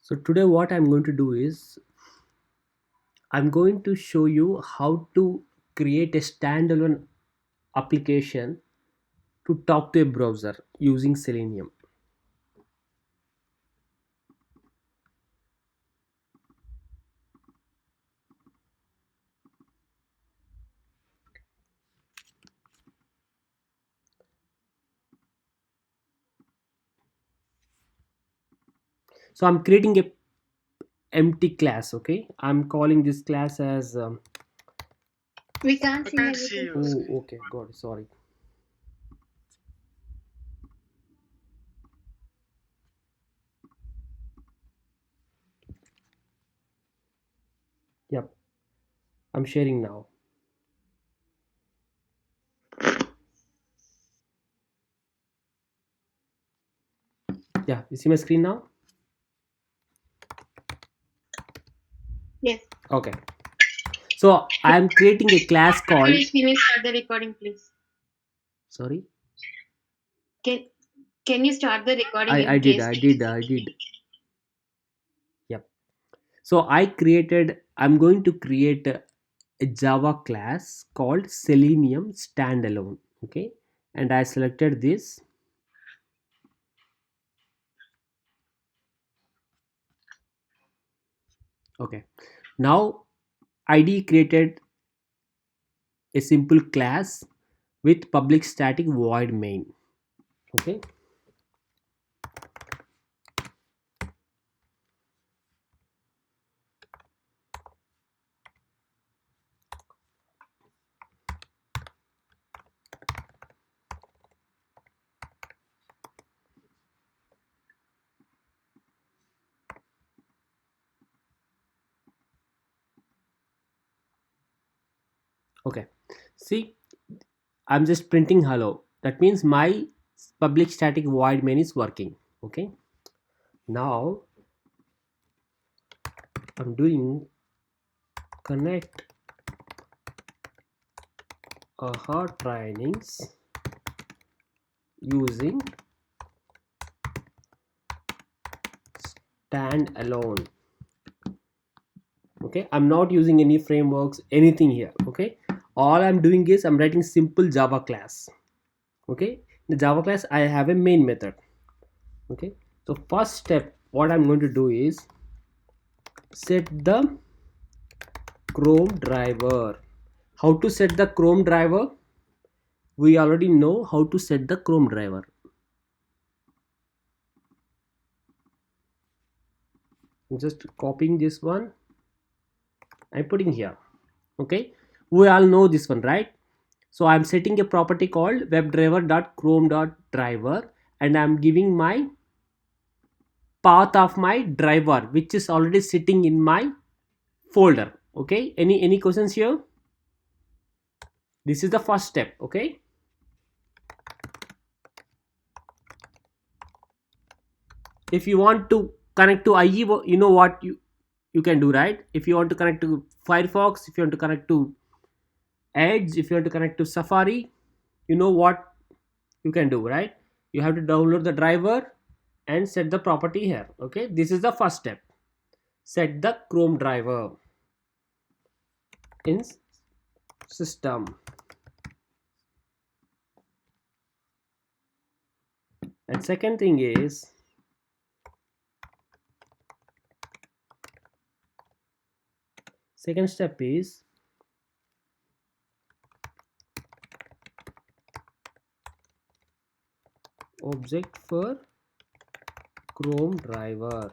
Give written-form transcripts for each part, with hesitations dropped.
So today what I'm going to do is I'm going to show you how to create a standalone application to talk to a browser using Selenium. So I'm creating a empty class. Okay, I'm calling this class as We can't I see can't see anything. your oh, screen. okay, god, sorry. Yep, I'm sharing now. Yeah, you see my screen now. Yes. Okay, so I'm creating a class After called you finish, start the recording, please. sorry. Can Can you start the recording I in did, case? I did. Yep. So I'm going to create a Java class called Selenium standalone. Okay, and I selected this. Okay, now ID created a simple class with public static void main. Okay, okay. See, I'm just printing hello. That means my public static void main is working. Okay, now I'm doing connect hard trainings using stand alone. Okay, I'm not using any frameworks, anything here. Okay, all I'm doing is I'm writing simple Java class. Okay, in the Java class I have a main method. Okay, so first step what I'm going to do is set the Chrome driver. How to set the Chrome driver? We already know how to set the Chrome driver. I'm just copying this one, I'm putting here. Okay, we all know this one, right? So I'm setting a property called webdriver.chrome.driver, and I'm giving my path of my driver which is already sitting in my folder. Okay, any questions here? This is the first step. Okay, if you want to connect to IE, you know what you can do, right? If you want to connect to Firefox, if you want to connect to Edge, if you want to connect to Safari, you know what you can do, right? You have to download the driver and set the property here. Okay, this is the first step. Set the Chrome driver in system. And second thing is second step is object for Chrome driver.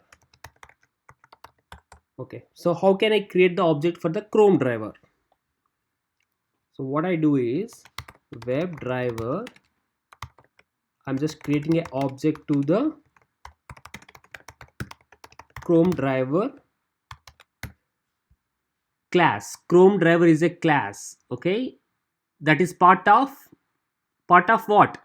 Okay, so how can I create the object for the Chrome driver? So what I do is web driver, I'm just creating an object to the Chrome driver class. Chrome driver is a class. Okay, that is part of what?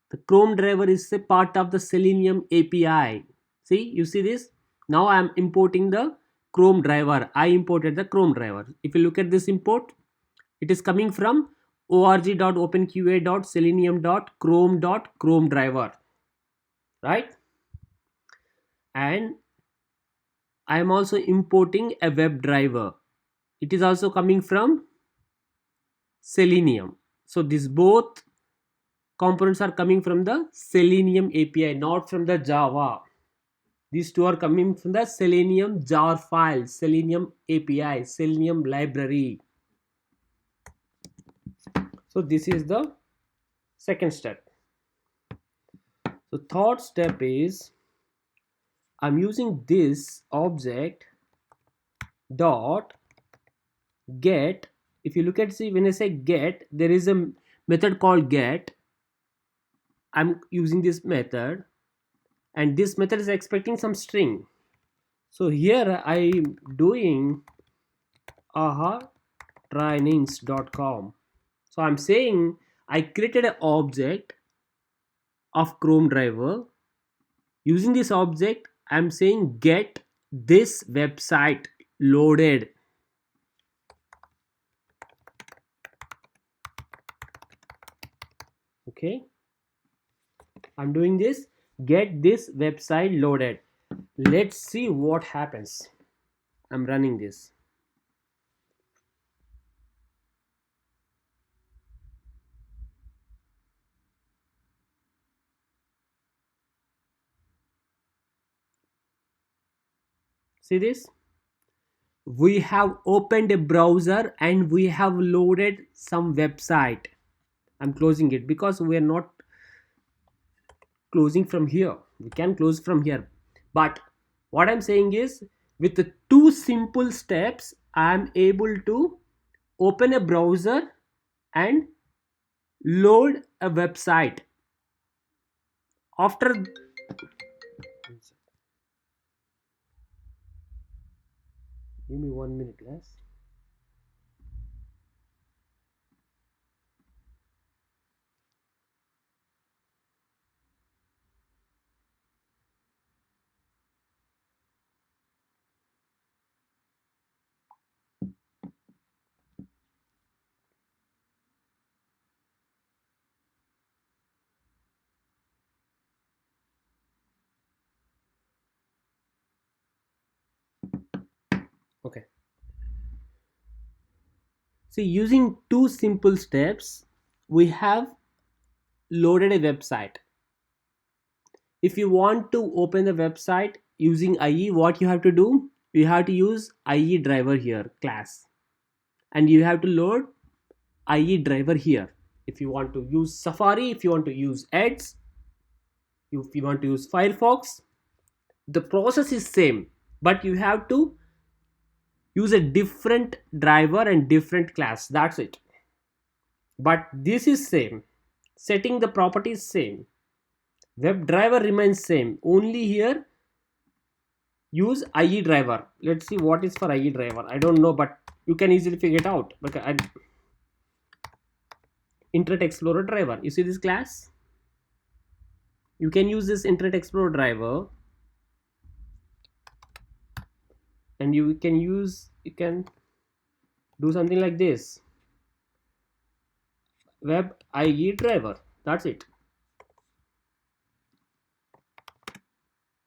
The Chrome driver is a part of the Selenium API. See, you see this? Now I am importing the Chrome driver. I imported the Chrome driver. If you look at this import, it is coming from org.openqa.selenium.chrome driver, right? And I am also importing a web driver. It is also coming from Selenium. So these both components are coming from the Selenium API, not from the Java. These two are coming from the Selenium jar file, Selenium API, Selenium library. So this is the second step. So third step is I'm using this object dot get. If you look at, see, when I say get, there is a method called get. I'm using this method, and this method is expecting some string. So here I'm doing aha trainings.com. So I'm saying I created an object of Chrome driver. Using this object, I'm saying get this website loaded. Okay, I'm doing this, get this website loaded. Let's see what happens. I'm running this. See this? We have opened a browser and we have loaded some website. I'm closing it because we are not closing from here. We can close from here, but what I'm saying is, with the two simple steps, I'm able to open a browser and load a website. After, give me 1 minute, guys. Okay, see, using two simple steps, we have loaded a website. If you want to open the website using IE, what you have to do, you have to use IE driver here class, and you have to load IE driver here. If you want to use Safari, if you want to use Edge, if you want to use Firefox, the process is same, but you have to use a different driver and different class. That's it. But this is same. Setting the properties same. Web driver remains same. Only here use IE driver. Let's see what is for IE driver. I don't know, but you can easily figure it out. Okay, Internet Explorer driver. You see this class? You can use this Internet Explorer driver, and you can do something like this. Web IE driver. That's it.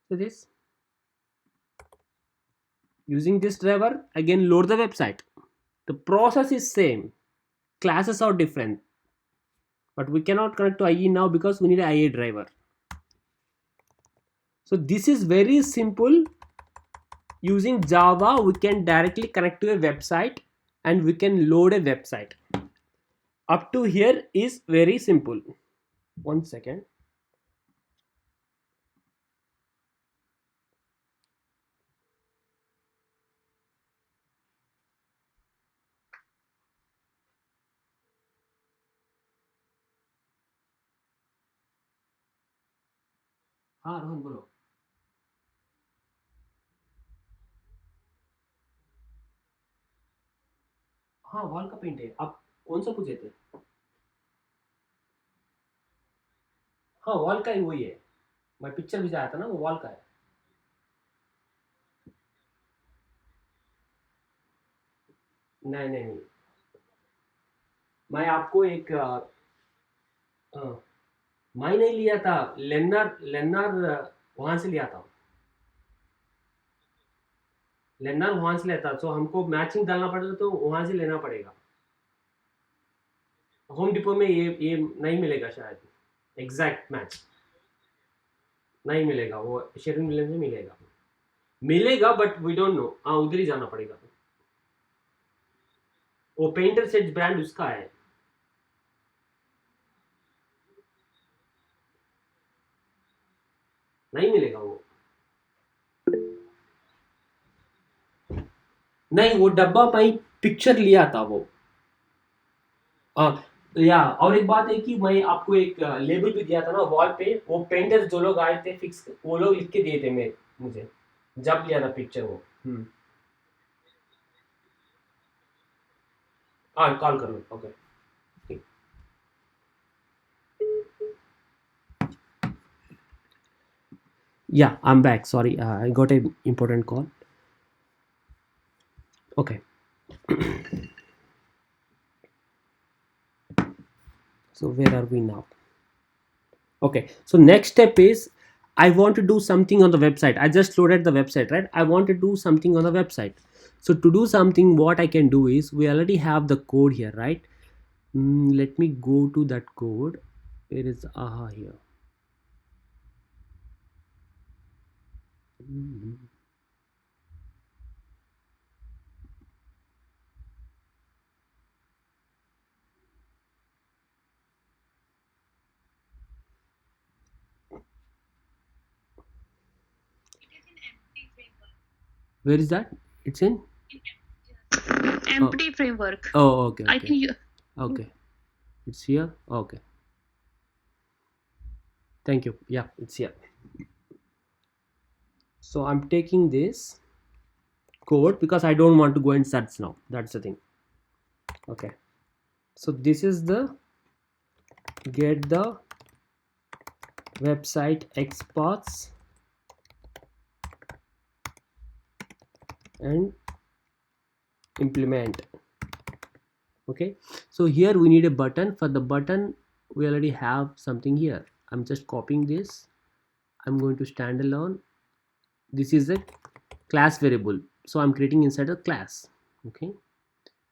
So this, using this driver, again load the website. The process is same. Classes are different, but we cannot connect to IE now because we need an IE driver. So this is very simple. Using Java, we can directly connect to a website and we can load a website. Up to here is very simple. 1 second. हाँ रोहन बोलो. हाँ wall का paint है. आप कौन सा पूछे थे? हाँ वॉल का ही वही है. मैं पिक्चर भी आया था ना, वो वॉल का है. नहीं नहीं नहीं. मैं आपको एक मैं नहीं लिया था, लेनर लेनर वहां से लिया था। लेनर वहां से लेता, तो हमको मैचिंग डालना पड़ेगा, तो वहां से लेना पड़ेगा। होम डिपो में ये नहीं मिलेगा शायद एग्जैक्ट मैच। नहीं मिलेगा, वो शेरविन विलियम्स में मिलेगा। मिलेगा बट वी डोंट नो, हाँ उधर ही जाना पड़ेगा। वो पेंटर सेट ब्रांड उसका है। नहीं मिलेगा वो। नहीं, वो डब्बा मैं पिक्चर लिया था वो। हाँ, या और एक बात है कि मैं आपको एक लेबल भी दिया था ना वॉल पे, वो पेंटर्स जो लोग आए थे फिक्स, वो लोग लिख के दिए थे मैं मुझे जब लिया था पिक्चर वो। हाँ कॉल कर लो, okay. Yeah, I'm back. Sorry, I got a important call. Okay, so where are we now? Okay, so next step is I want to do something on the website. I just loaded the website, right? I want to do something on the website. So to do something, what I can do is we already have the code here, right? Let me go to that code. Where is aha here? Mm, Where is that? It's in. Empty framework. Oh, okay, I okay, think you. okay. It's here. Okay, thank you. Yeah, it's here. So I'm taking this code because I don't want to go and search now. That's the thing. Okay. So this is the get the website exports and implement. Okay. So here we need a button. For the button, we already have something here. I'm just copying this. I'm going to stand alone. This is a class variable. So I'm creating inside a class. Okay.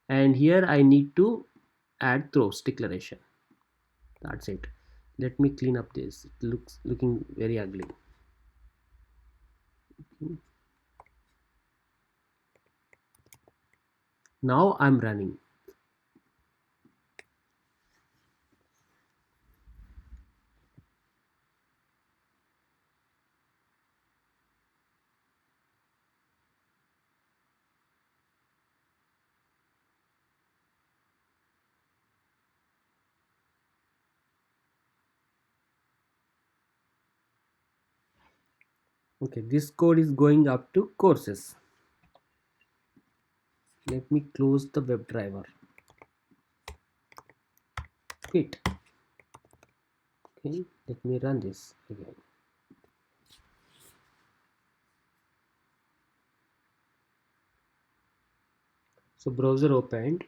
And here I need to add throws declaration. That's it. Let me clean up this. It looks looking very ugly. Now I'm running. Okay, this code is going up to courses. Let me close the WebDriver. Quit. Okay, let me run this again. So browser opened.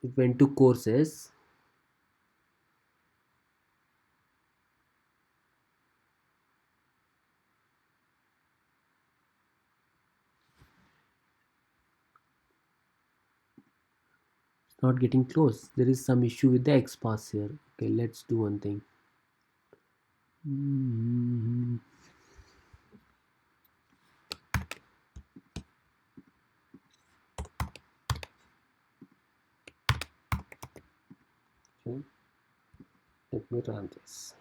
It went to courses. It's not getting close. There is some issue with the XPath here. Okay, let's do one thing. Okay, let me run this.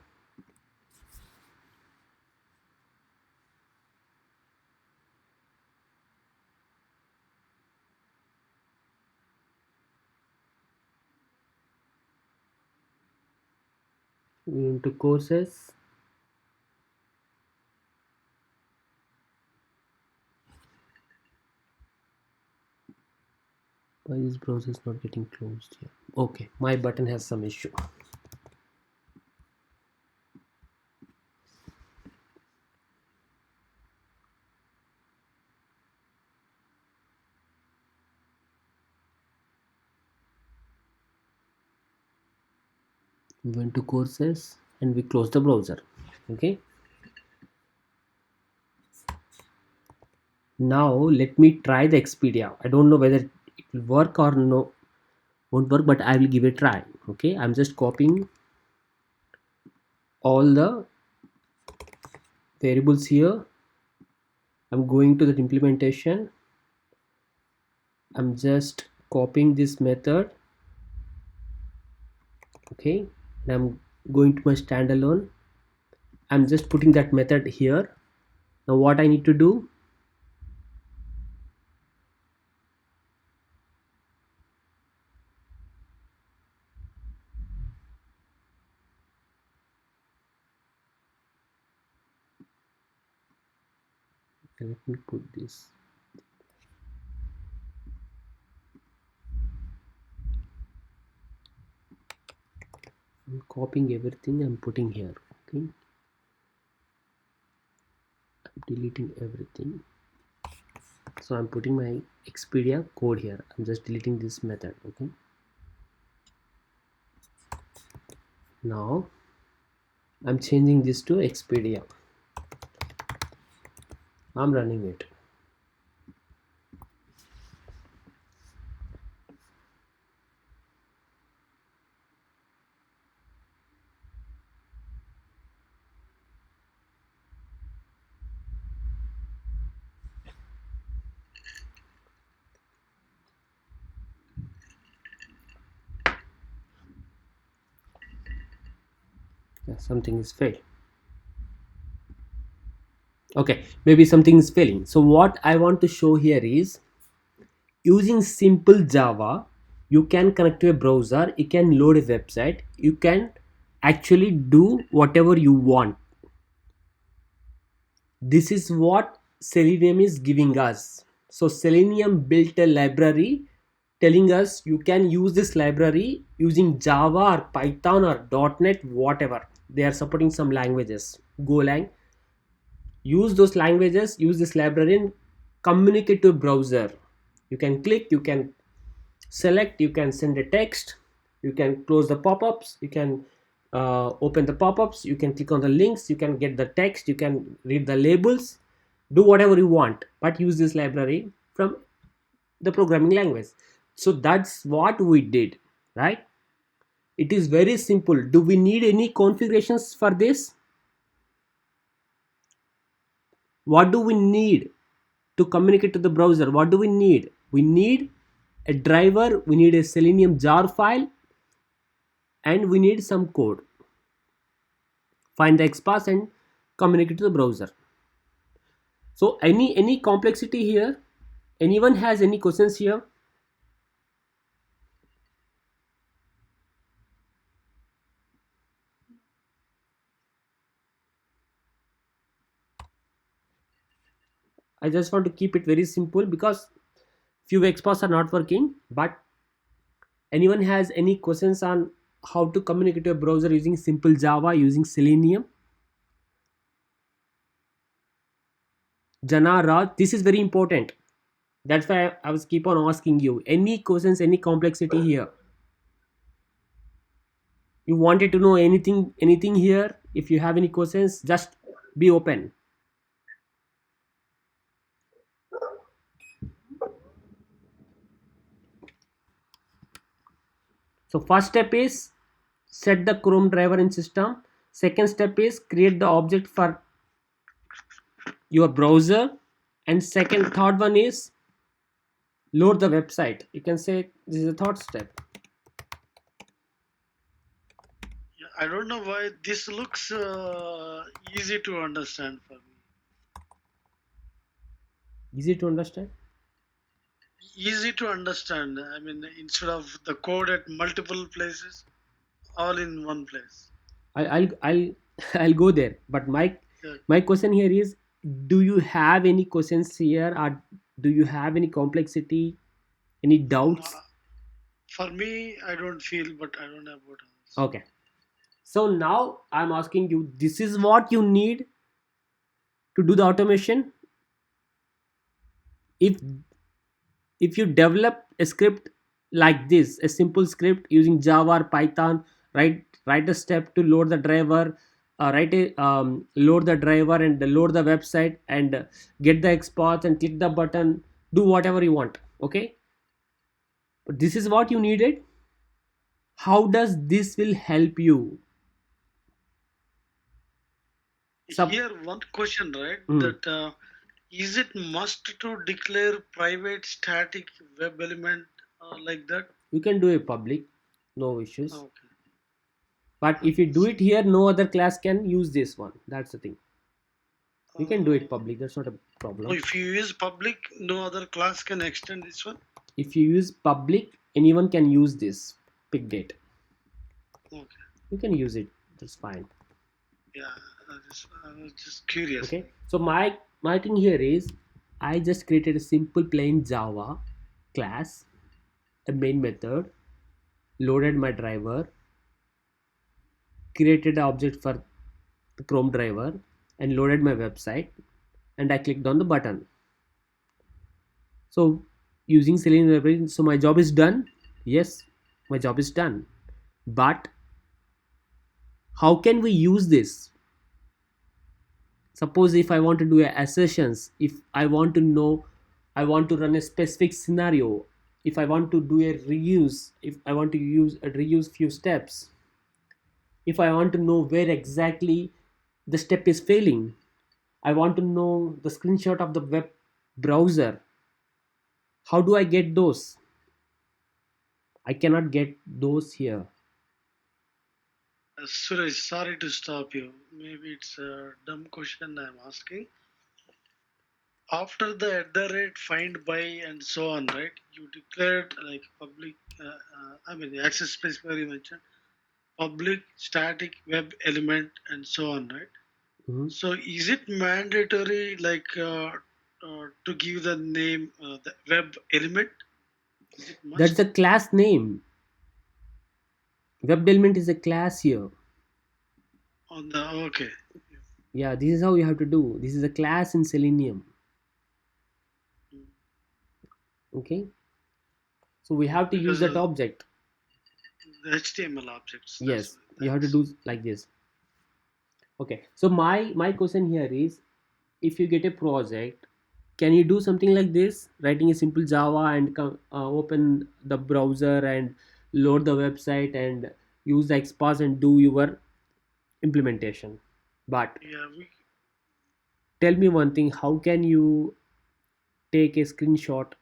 We into courses. Why this browser is not getting closed here? Okay, my button has some issue. We went to courses and we close the browser. Okay, now let me try the Expedia. I don't know whether it will work or no, won't work, but I will give it a try. Okay, I'm just copying all the variables here. I'm going to the implementation. I'm just copying this method. Okay, and I'm going to my standalone. I'm just putting that method here. Now what I need to do, let me put this. I'm copying everything, I'm putting here. Okay, I'm deleting everything. So I'm putting my Expedia code here. I'm just deleting this method. Okay, now I'm changing this to Expedia. I'm running it. Yeah, something is failed. Okay, maybe something is failing. So what I want to show here is, using simple Java, you can connect to a browser, you can load a website, you can actually do whatever you want. This is what Selenium is giving us. So Selenium built a library telling us you can use this library using Java or Python or .NET, whatever. They are supporting some languages, Golang. Use those languages, use this library and communicate to a browser. You can click, you can select, you can send a text, you can close the pop-ups, you can open the pop-ups, you can click on the links, you can get the text, you can read the labels, do whatever you want, but use this library from the programming language. So that's what we did, right? It is very simple. Do we need any configurations for this? What do we need to communicate to the browser? What do we need? We need a driver, we need a Selenium jar file, and we need some code. Find the XPath and communicate to the browser. So any complexity here? Anyone has any questions here? I just want to keep it very simple because few XPaths are not working. But anyone has any questions on how to communicate to a browser using simple Java, using Selenium? Jana, Raj, this is very important. That's why I was keep on asking you. Any questions, any complexity here? You wanted to know anything here? If you have any questions, just be open. So first step is set the Chrome driver in system. Second step is create the object for your browser. And third one is load the website. You can say this is the third step. Yeah, I don't know why this looks easy to understand for me. Easy to understand. Easy to understand. I mean, instead of the code at multiple places, all in one place. I'll I'll go there. But Yeah. my question here is, do you have any questions here, or do you have any complexity, any doubts? For me, I don't feel, but I don't know about others. Okay. So now I'm asking you, this is what you need to do the automation. If you develop a script like this, a simple script using Java or Python, right, write a step to load the driver, load the driver and load the website and get the exports and click the button, do whatever you want. Okay, but this is what you needed. How does this will help you? Sub- Here, one question, right? Hmm. That is it must to declare private static web element like that? you can do it public, no issues. Okay. But if you do it here, no other class can use this one. That's the thing. You can do it public. That's not a So problem. if you use public, no other class can extend this one. If you use public, anyone can use this pick date. Okay. You can use it. That's fine. Yeah, I was just curious. Okay. So my thing here is I just created a simple plain Java class, a main method, loaded my driver, created an object for the Chrome driver, and loaded my website, and I clicked on the button. So using Selenium library, so my job is done. Yes, my job is done. But how can we use this? Suppose if I want to do assertions, if I want to know, I want to run a specific scenario, if I want to do a reuse, if I want to use a reuse few steps, if I want to know where exactly the step is failing, I want to know the screenshot of the web browser. How do I get those? I cannot get those here. Suresh, sorry to stop you. Maybe it's a dumb question I'm asking. After the find by and so on, right? You declared like public, access specifier you mentioned, public static web element and so on, right? Mhm. So is it mandatory like to give the name the web element? Is it must? That's the class name. Web element is a class here. On the okay. Yeah, this is how you have to do. This is a class in Selenium. Okay. So we have to use Because that object. the HTML objects. that's Yes, why. you have to do like this. Okay. So my question here is, if you get a project, can you do something like this, writing a simple Java and open the browser and load the website and use the XPath and do your implementation? But Yeah, we tell me one thing, how can you take a screenshot?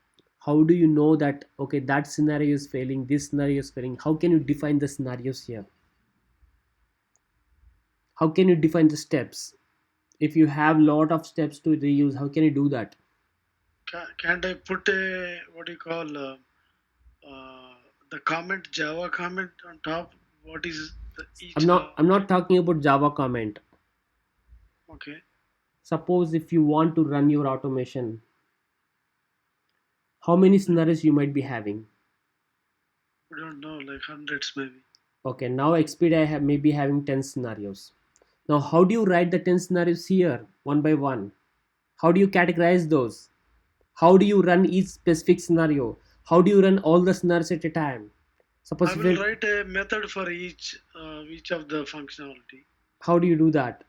How do you know that okay, that scenario is failing, this scenario is failing? How can you define the scenarios here? How can you define the steps? If you have lot of steps to reuse, how can you do that? can't I put a what do you call the comment Java comment on top? What is the each? I'm not talking about Java comment. Okay. Suppose if you want to run your automation, how many scenarios you might be having? We don't know, like hundreds maybe. Okay, now Xpeed I have maybe having 10 scenarios. Now how do you write the 10 scenarios here one by one? How do you categorize those? How do you run each specific scenario? How do you run all the scenarios at a time? Suppose I if will you, write a method for each of the functionality. how do you do that?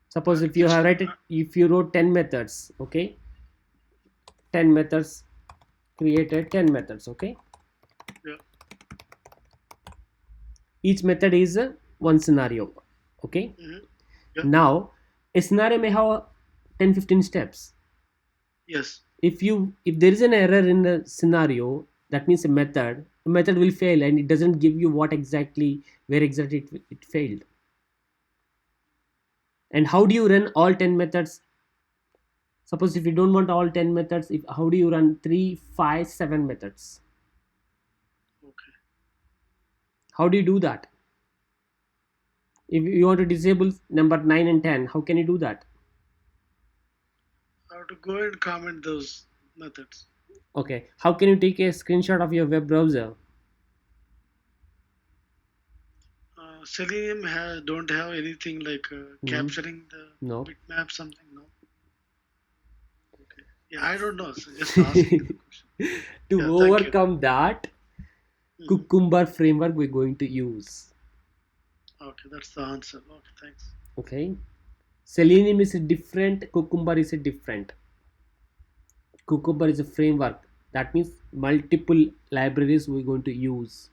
Suppose if you have if you wrote 10 methods, okay, 10 methods, created 10 methods, okay. Yeah. Each method is one scenario, okay. Yeah. Now a scenario may have 10-15 steps. Yes. If there is an error in the scenario, that means a method will fail and it doesn't give you what exactly, where exactly it failed. And how do you run all 10 methods? Suppose if you don't want all 10 methods, how do you run 3, 5, 7 methods? Okay. How do you do that? If you want to disable number 9 and 10, how can you do that? I have to go and comment those methods. Okay, how can you take a screenshot of your web browser? Selenium don't have anything like capturing the No. bitmap something, no? Okay. Yeah, I don't know. So just asking the question. To Yeah, thank you. overcome that, Cucumber framework we're going to use. Okay, that's the answer. Okay, thanks. Okay, Selenium is different, Cucumber is different. Cucumber is a framework, that means multiple libraries we're going to use.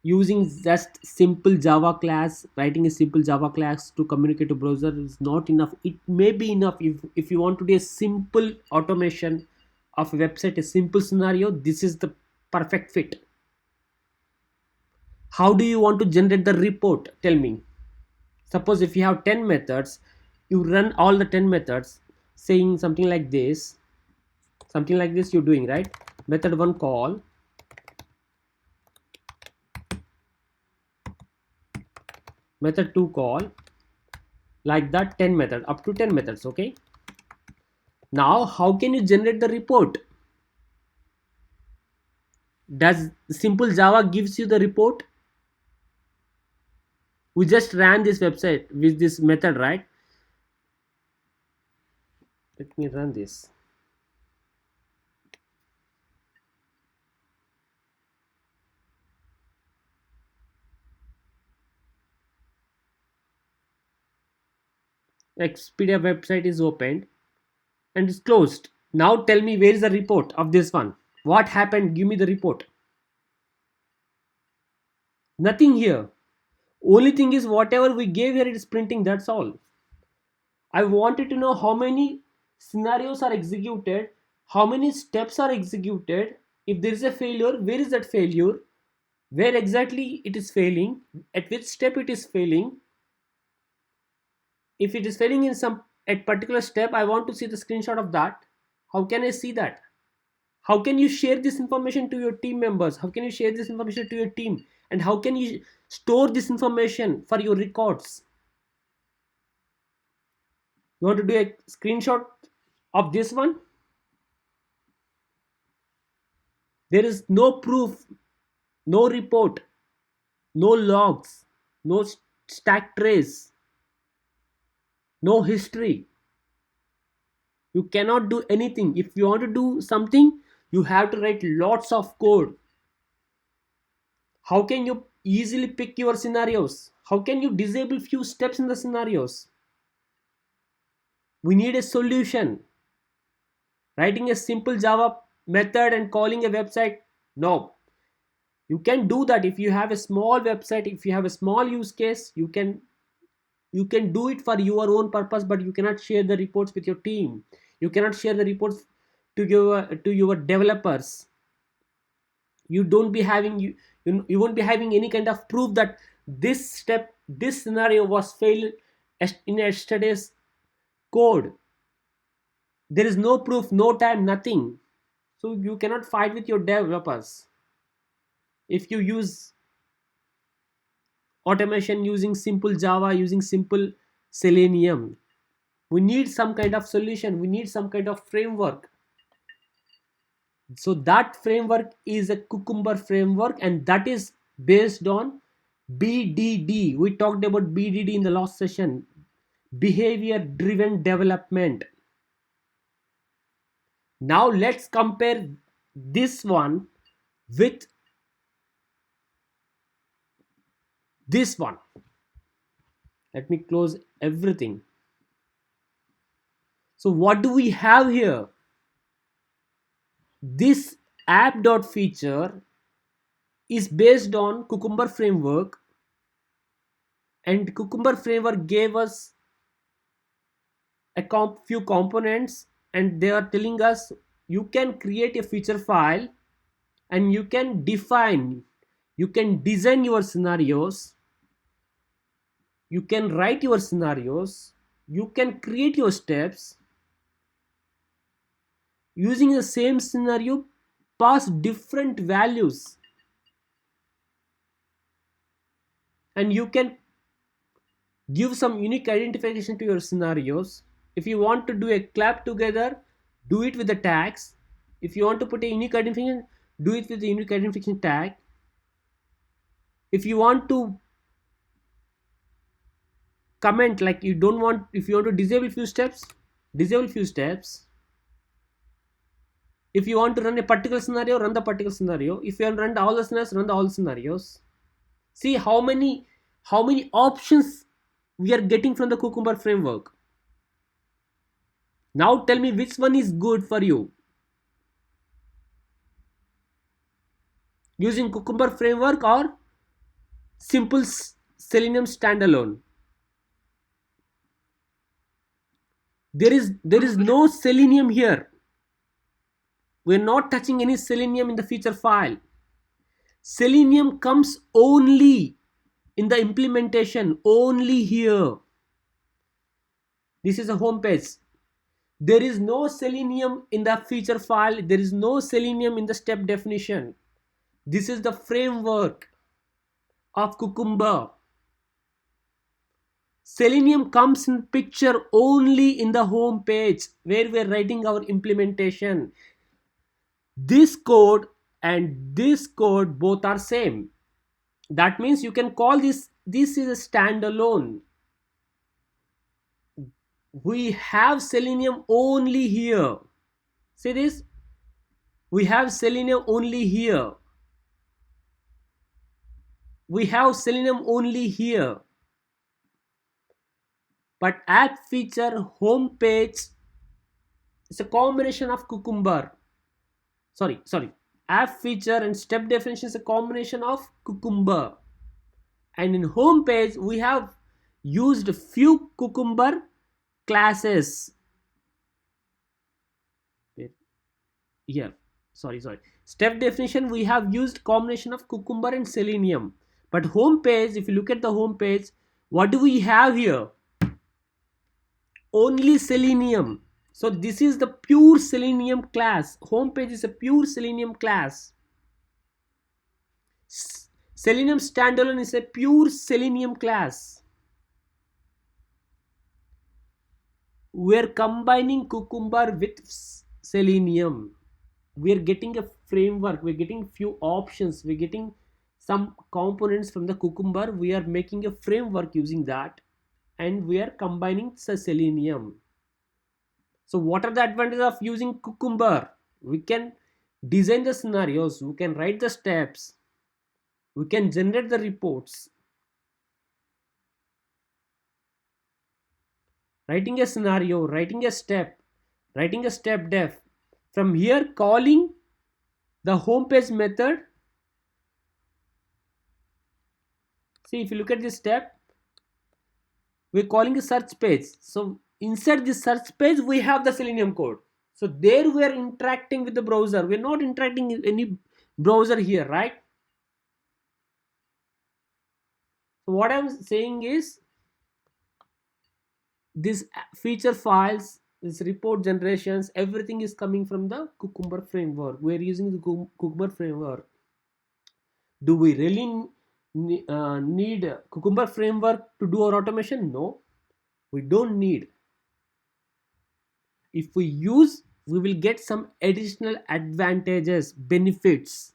Using just simple Java class, writing a simple Java class to communicate to browser is not enough. It may be enough if you want to do a simple automation of a website, a simple scenario. This is the perfect fit. How do you want to generate the report? Tell me. Suppose if you have 10 methods, you run all the 10 methods saying something like this. Something like this you're doing, right? Method 1 call, method 2 call, like that 10 method, up to 10 methods. Okay, now how can you generate the report? Does simple Java gives you the report? We just ran this website with this method, right? Let me run this. Expedia website is opened and it's closed. Now tell me, where is the report of this one? What happened? Give me the report. Nothing here. Only thing is whatever we gave here, it is printing. That's all. I wanted to know how many scenarios are executed, how many steps are executed. If there is a failure, where is that failure? Where exactly it is failing? At which step it is failing? If it is failing in some at particular step, I want to see the screenshot of that. How can I see that? How can you share this information to your team members? How can you share this information to your team? And how can you store this information for your records? You want to do a screenshot of this one? There is no proof, no report, no logs, no stack trace, no history. You cannot do anything. If you want to do something, you have to write lots of code. How can you easily pick your scenarios? How can you disable few steps in the scenarios? We need a solution. Writing a simple Java method and calling a website, no. You can do that if you have a small website, if you have a small use case, you can do it for your own purpose, but you cannot share the reports with your team. You cannot share the reports to your developers. You don't be having you won't be having any kind of proof that this scenario was failed in yesterday's code. There is no proof, no time, nothing. So you cannot fight with your developers if you use automation using simple Java, using simple Selenium. We need some kind of solution, we need some kind of framework. So that framework is a Cucumber framework, and that is based on BDD. We talked about BDD in the last session, behavior driven development. Now let's compare this one with this one. Let me close everything. So what do we have here? This app.feature is based on Cucumber framework, and Cucumber framework gave us a few components, and they are telling us you can create a feature file and you can define, you can design your scenarios, you can write your scenarios, you can create your steps using the same scenario, pass different values, and you can give some unique identification to your scenarios. If you want to do a clap together, do it with the tags. If you want to put a unique identification, do it with the unique identification tag. If you want to comment, like you don't want, if you want to disable few steps, disable few steps. If you want to run a particular scenario, run the particular scenario. If you want to run all the scenarios, run all the scenarios. See how many options we are getting from the Cucumber framework. Now tell me which one is good for you. Using Cucumber framework or simple Selenium standalone. There is no Selenium here. We're not touching any Selenium in the feature file. Selenium comes only in the implementation, only here. This is a home page. There is no Selenium in the feature file. There is no Selenium in the step definition. This is the framework of Cucumber. Selenium comes in picture only in the home page where we are writing our implementation. This code and this code both are same. That means you can call this is a standalone. We have Selenium only here. See this? We have Selenium only here. We have Selenium only here. But app feature home page is a combination of Cucumber. Sorry. App feature and step definition is a combination of Cucumber. And in home page we have used few Cucumber classes. Here, sorry. Step definition we have used combination of Cucumber and Selenium. But home page, if you look at the home page, what do we have here? Only Selenium. So this is the pure Selenium class. Home page is a pure Selenium class. Selenium standalone is a pure Selenium class. We're combining Cucumber with Selenium. We're getting a framework, we're getting few options, we're getting some components from the Cucumber. We are making a framework using that, and we are combining the Selenium. So what are the advantages of using Cucumber? We can design the scenarios, we can write the steps, we can generate the reports. Writing a scenario, writing a step def. From here, calling the home page method. See, if you look at this step, we're calling a search page. So inside this search page, we have the Selenium code. So there we are interacting with the browser. We're not interacting in any browser here, right? So what I'm saying is, this feature files, this report generations, everything is coming from the Cucumber framework. We're using the Cucumber framework. Do we really need Cucumber framework to do our automation? No, we don't need. If we use, we will get some additional advantages, benefits.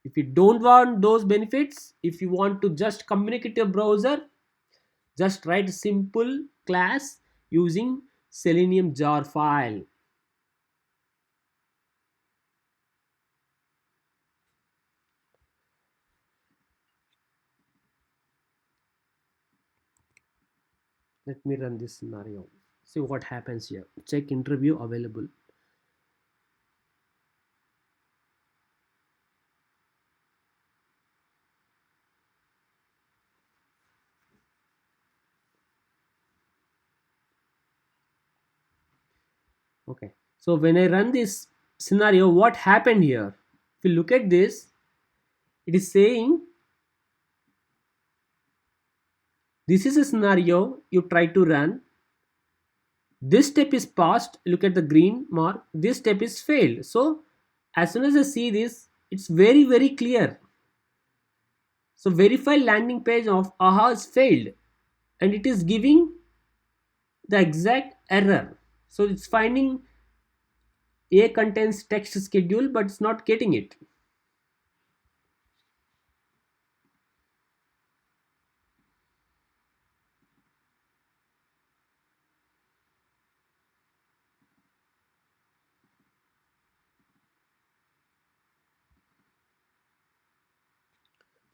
If you don't want those benefits, if you want to just communicate your browser, just write a simple class using Selenium jar file. Let me run this scenario. See what happens here. Check interview available. Okay, so when I run this scenario, what happened here? If you look at this, it is saying this is a scenario you try to run. This step is passed. Look at the green mark. This step is failed. So as soon as I see this, it's very clear. So verify landing page of AHA is failed, and it is giving the exact error. So it's finding A contains text schedule, but it's not getting it.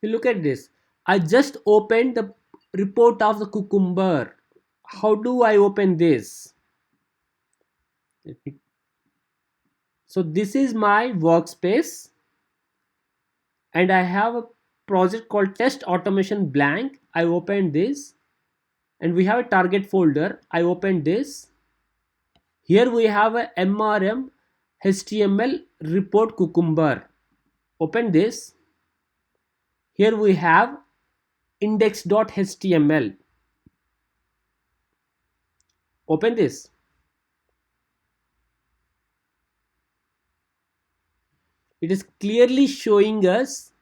You look at this. I just opened the report of the cucumber. How do I open this? So this is my workspace, and I have a project called test automation blank. I opened this, and we have a target folder. I opened this. Here we have a MRM HTML report cucumber. Open this. Here we have index.html. Open this. It is clearly showing us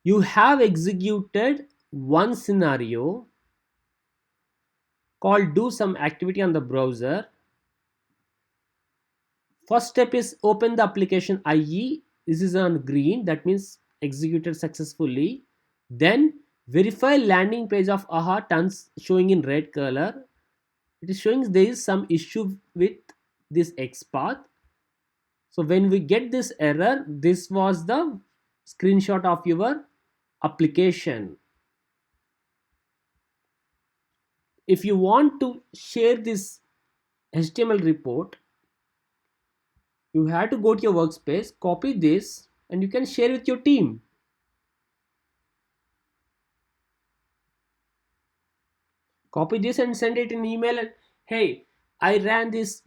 you have executed one scenario called do some activity on the browser. First step is open the application IE. This is on green, that means executed successfully. Then verify landing page of AHA turns showing in red color. It is showing there is some issue with this XPath. So when we get this error, this was the screenshot of your application. If you want to share this HTML report, you have to go to your workspace, copy this, and you can share with your team. Copy this and send it in email, and hey, I ran this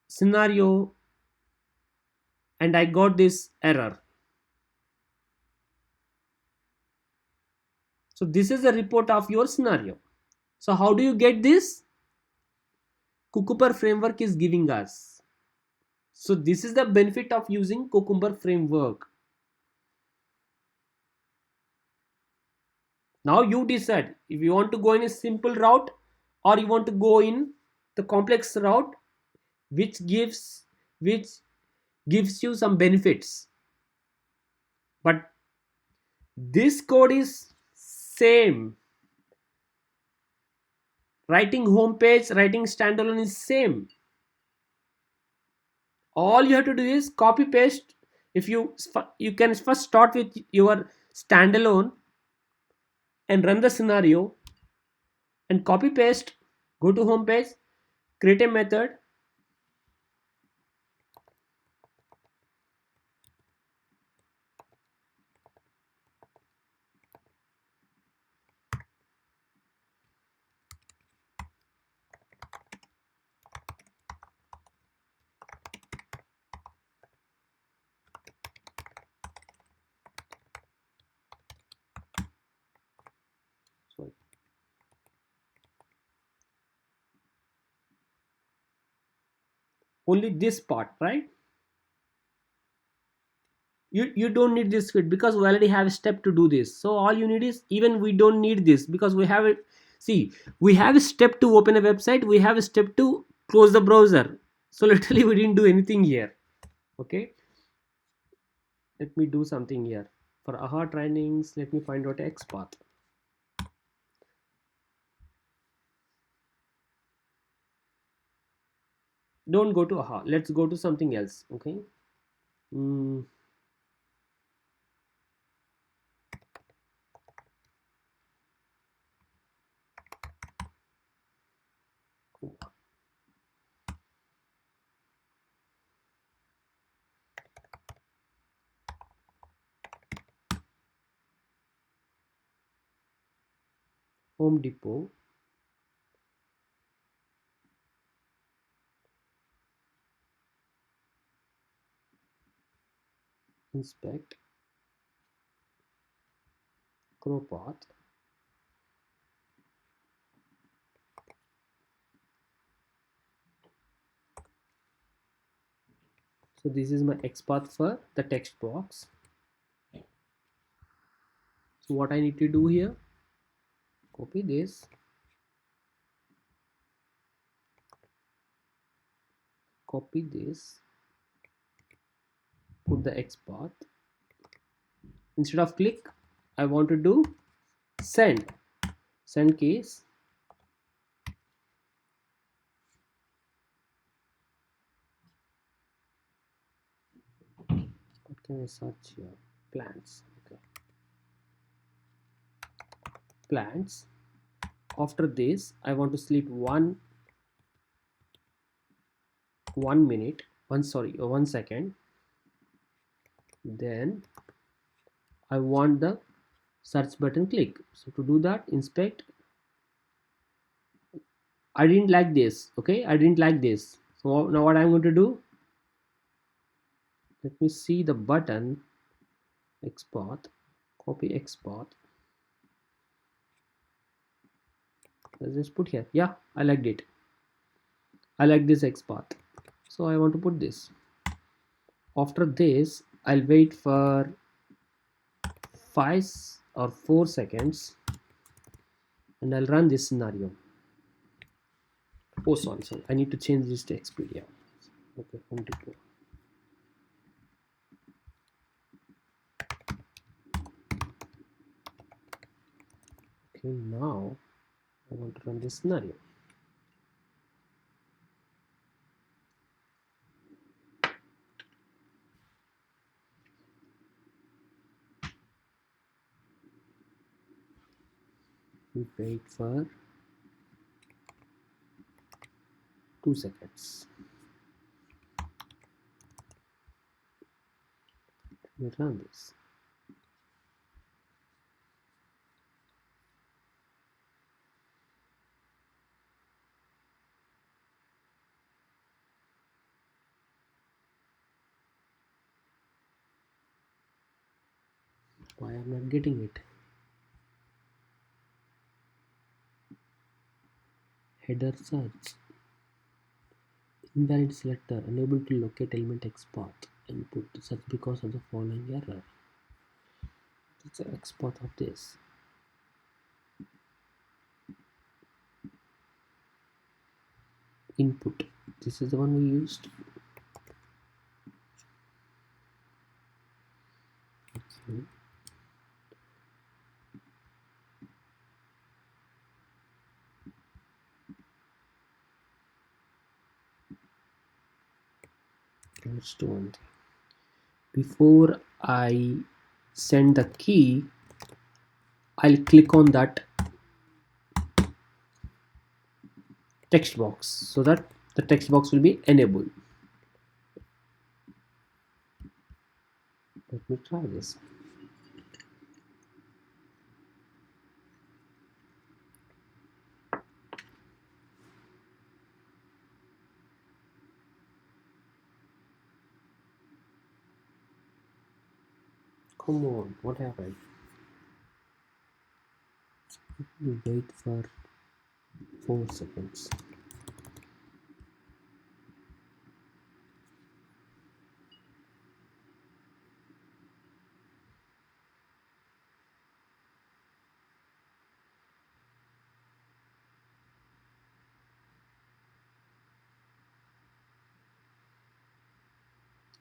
scenario and I got this error. So this is the report of your scenario. So how do you get this? Cucumber framework is giving us. So this is the benefit of using Cucumber framework. Now you decide if you want to go in a simple route or you want to go in the complex route, which gives you some benefits. But this code is same. Writing home page, writing standalone is same. All you have to do is copy paste. If you can first start with your standalone and run the scenario and copy paste, go to home page, create a method, sorry, only this part, right? You don't need this script because we already have a step to do this. So all you need is, even we don't need this because we have it. See, we have a step to open a website, we have a step to close the browser. So literally we didn't do anything here. Okay, let me do something here. For AHA trainings, let me find out XPath. Don't go to AHA, let's go to something else. Okay. Mm, Home Depot. Inspect. CrowPath. So this is my XPath for the text box. So what I need to do here, copy this, copy this, put the XPath. Instead of click, I want to do send case. What can I search here? Plants. Okay. plants. After this I want to sleep one minute, 1 second. Then I want the search button click. So to do that, inspect. I didn't like this. Okay, I didn't like this. So now what I'm going to do, let me see the button. Export, copy, export. Let's just put here. Yeah, I liked it. I like this export, so I want to put this. After this I'll wait for 5 or 4 seconds and I'll run this scenario. Oh, sorry, I need to change this to Expedia. Okay, home depot. Okay, now I want to run this scenario. We wait for 2 seconds. We run this. Why I'm not getting it? Header search. Invalid selector, unable to locate element export input search because of the following error. It's an export of this. Input. This is the one we used. Okay. Let's do one thing. Before I send the key, I'll click on that text box so that the text box will be enabled. Let me try this. Come on, what happened? We wait for 4 seconds.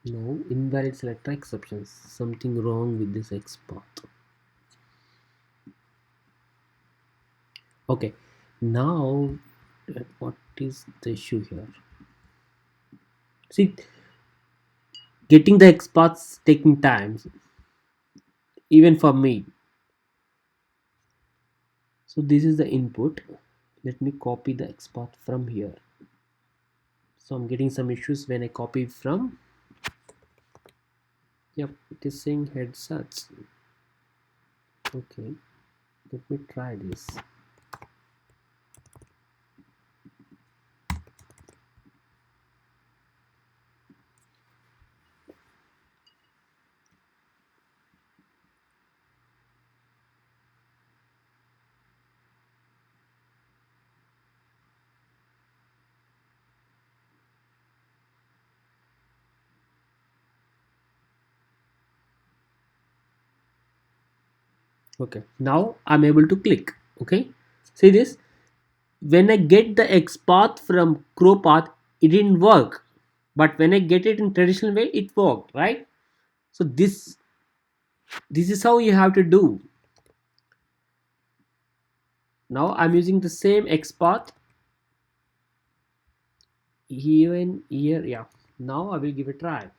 No, invalid selector exceptions. Something wrong with this export. Okay, now what is the issue here? See, getting the exports taking time, even for me. So this is the input. Let me copy the export from here. So I'm getting some issues when I copy from. Yep, it is saying head search. Okay, let me try this. Okay, now I'm able to click. Okay, see this, when I get the XPath from CrowPath, it didn't work, but when I get it in traditional way, it worked, right? So this is how you have to do. Now I'm using the same XPath even here. Yeah, now I will give a try.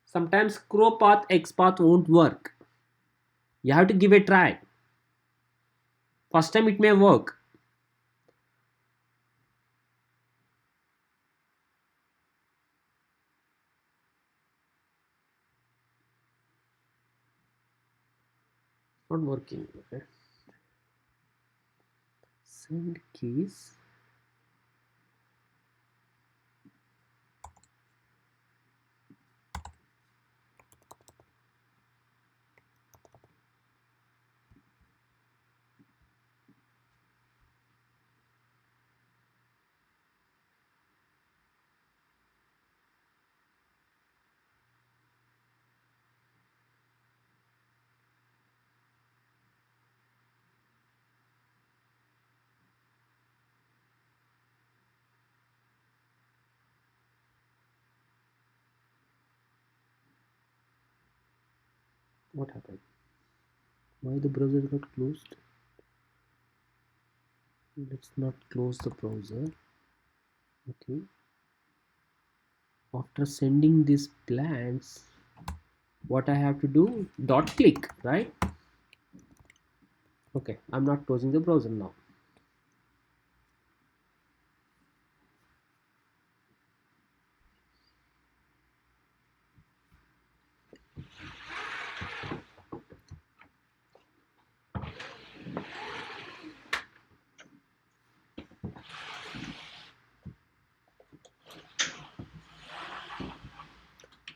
Sometimes CrowPath XPath won't work. You have to give a try. First time it may work. Not working. Okay. Send keys. What happened? Why the browser got closed? Let's not close the browser. Okay. After sending these plans, what I have to do? Dot click, right? Okay, I'm not closing the browser now.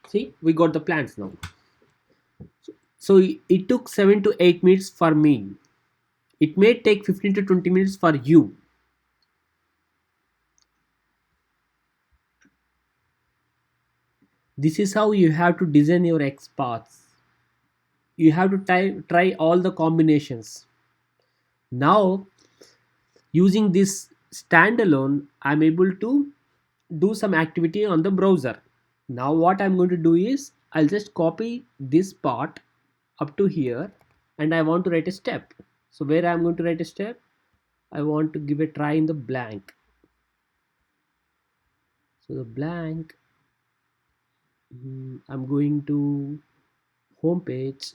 See, we got the plans now. So it took 7 to 8 minutes for me. It may take 15 to 20 minutes for you. This is how you have to design your XPaths. You have to try all the combinations. Now, using this standalone, I'm able to do some activity on the browser. Now what I'm going to do is I'll just copy this part up to here, and I want to write a step. So where I'm going to write a step, I want to give a try in the blank. So the blank, I'm going to home page,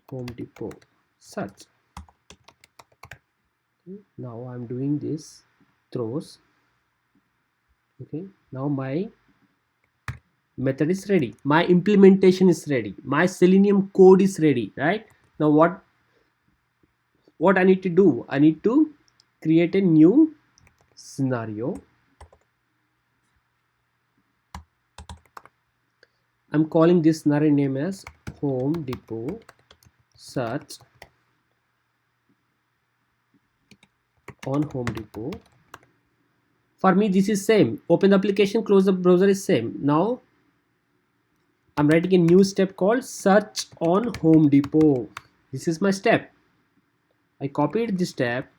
Home Depot, search. Okay, now I'm doing this throws. Okay, now my method is ready, my implementation is ready, my Selenium code is ready, right? Now what I need to do, I need to create a new scenario. I'm calling this scenario name as Home Depot search on Home Depot. For me this is same, open the application, close the browser is same. Now I'm writing a new step called search on Home Depot. This is my step. I copied this step.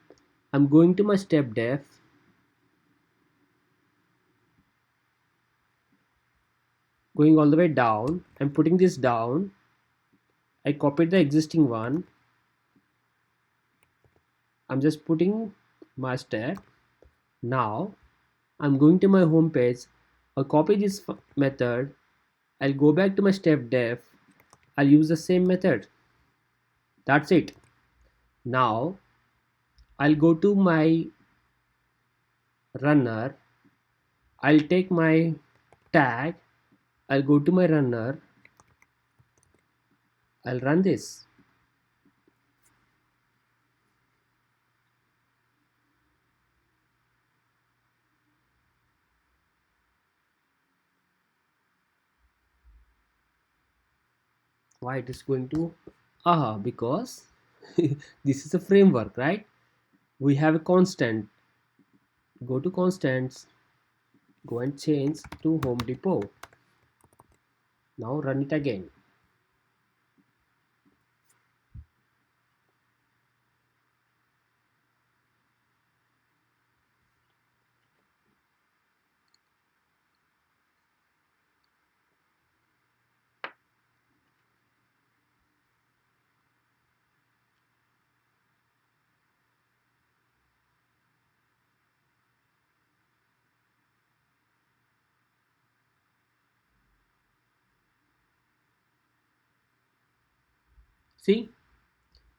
I'm going to my step def. Going all the way down. I'm putting this down. I copied the existing one. I'm just putting my step. Now I'm going to my home page. I'll copy this method. I'll go back to my step def. I'll use the same method. That's it. Now I'll go to my runner. I'll take my tag. I'll go to my runner. I'll run this. Why it is going to because this is a framework, right? We have a constant. Go to constants, go and change to Home Depot. Now run it again. See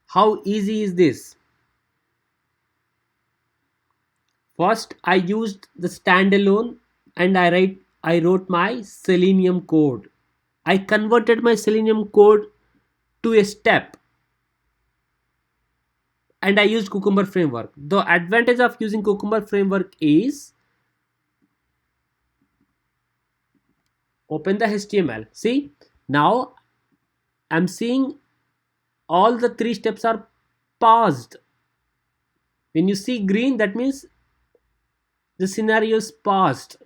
how easy is this? First, I used the standalone and I wrote my Selenium code. I converted my Selenium code to a step and I used Cucumber framework. The advantage of using Cucumber framework is open the HTML. See, now I'm seeing all the three steps are paused. When you see green, that means the scenario is paused.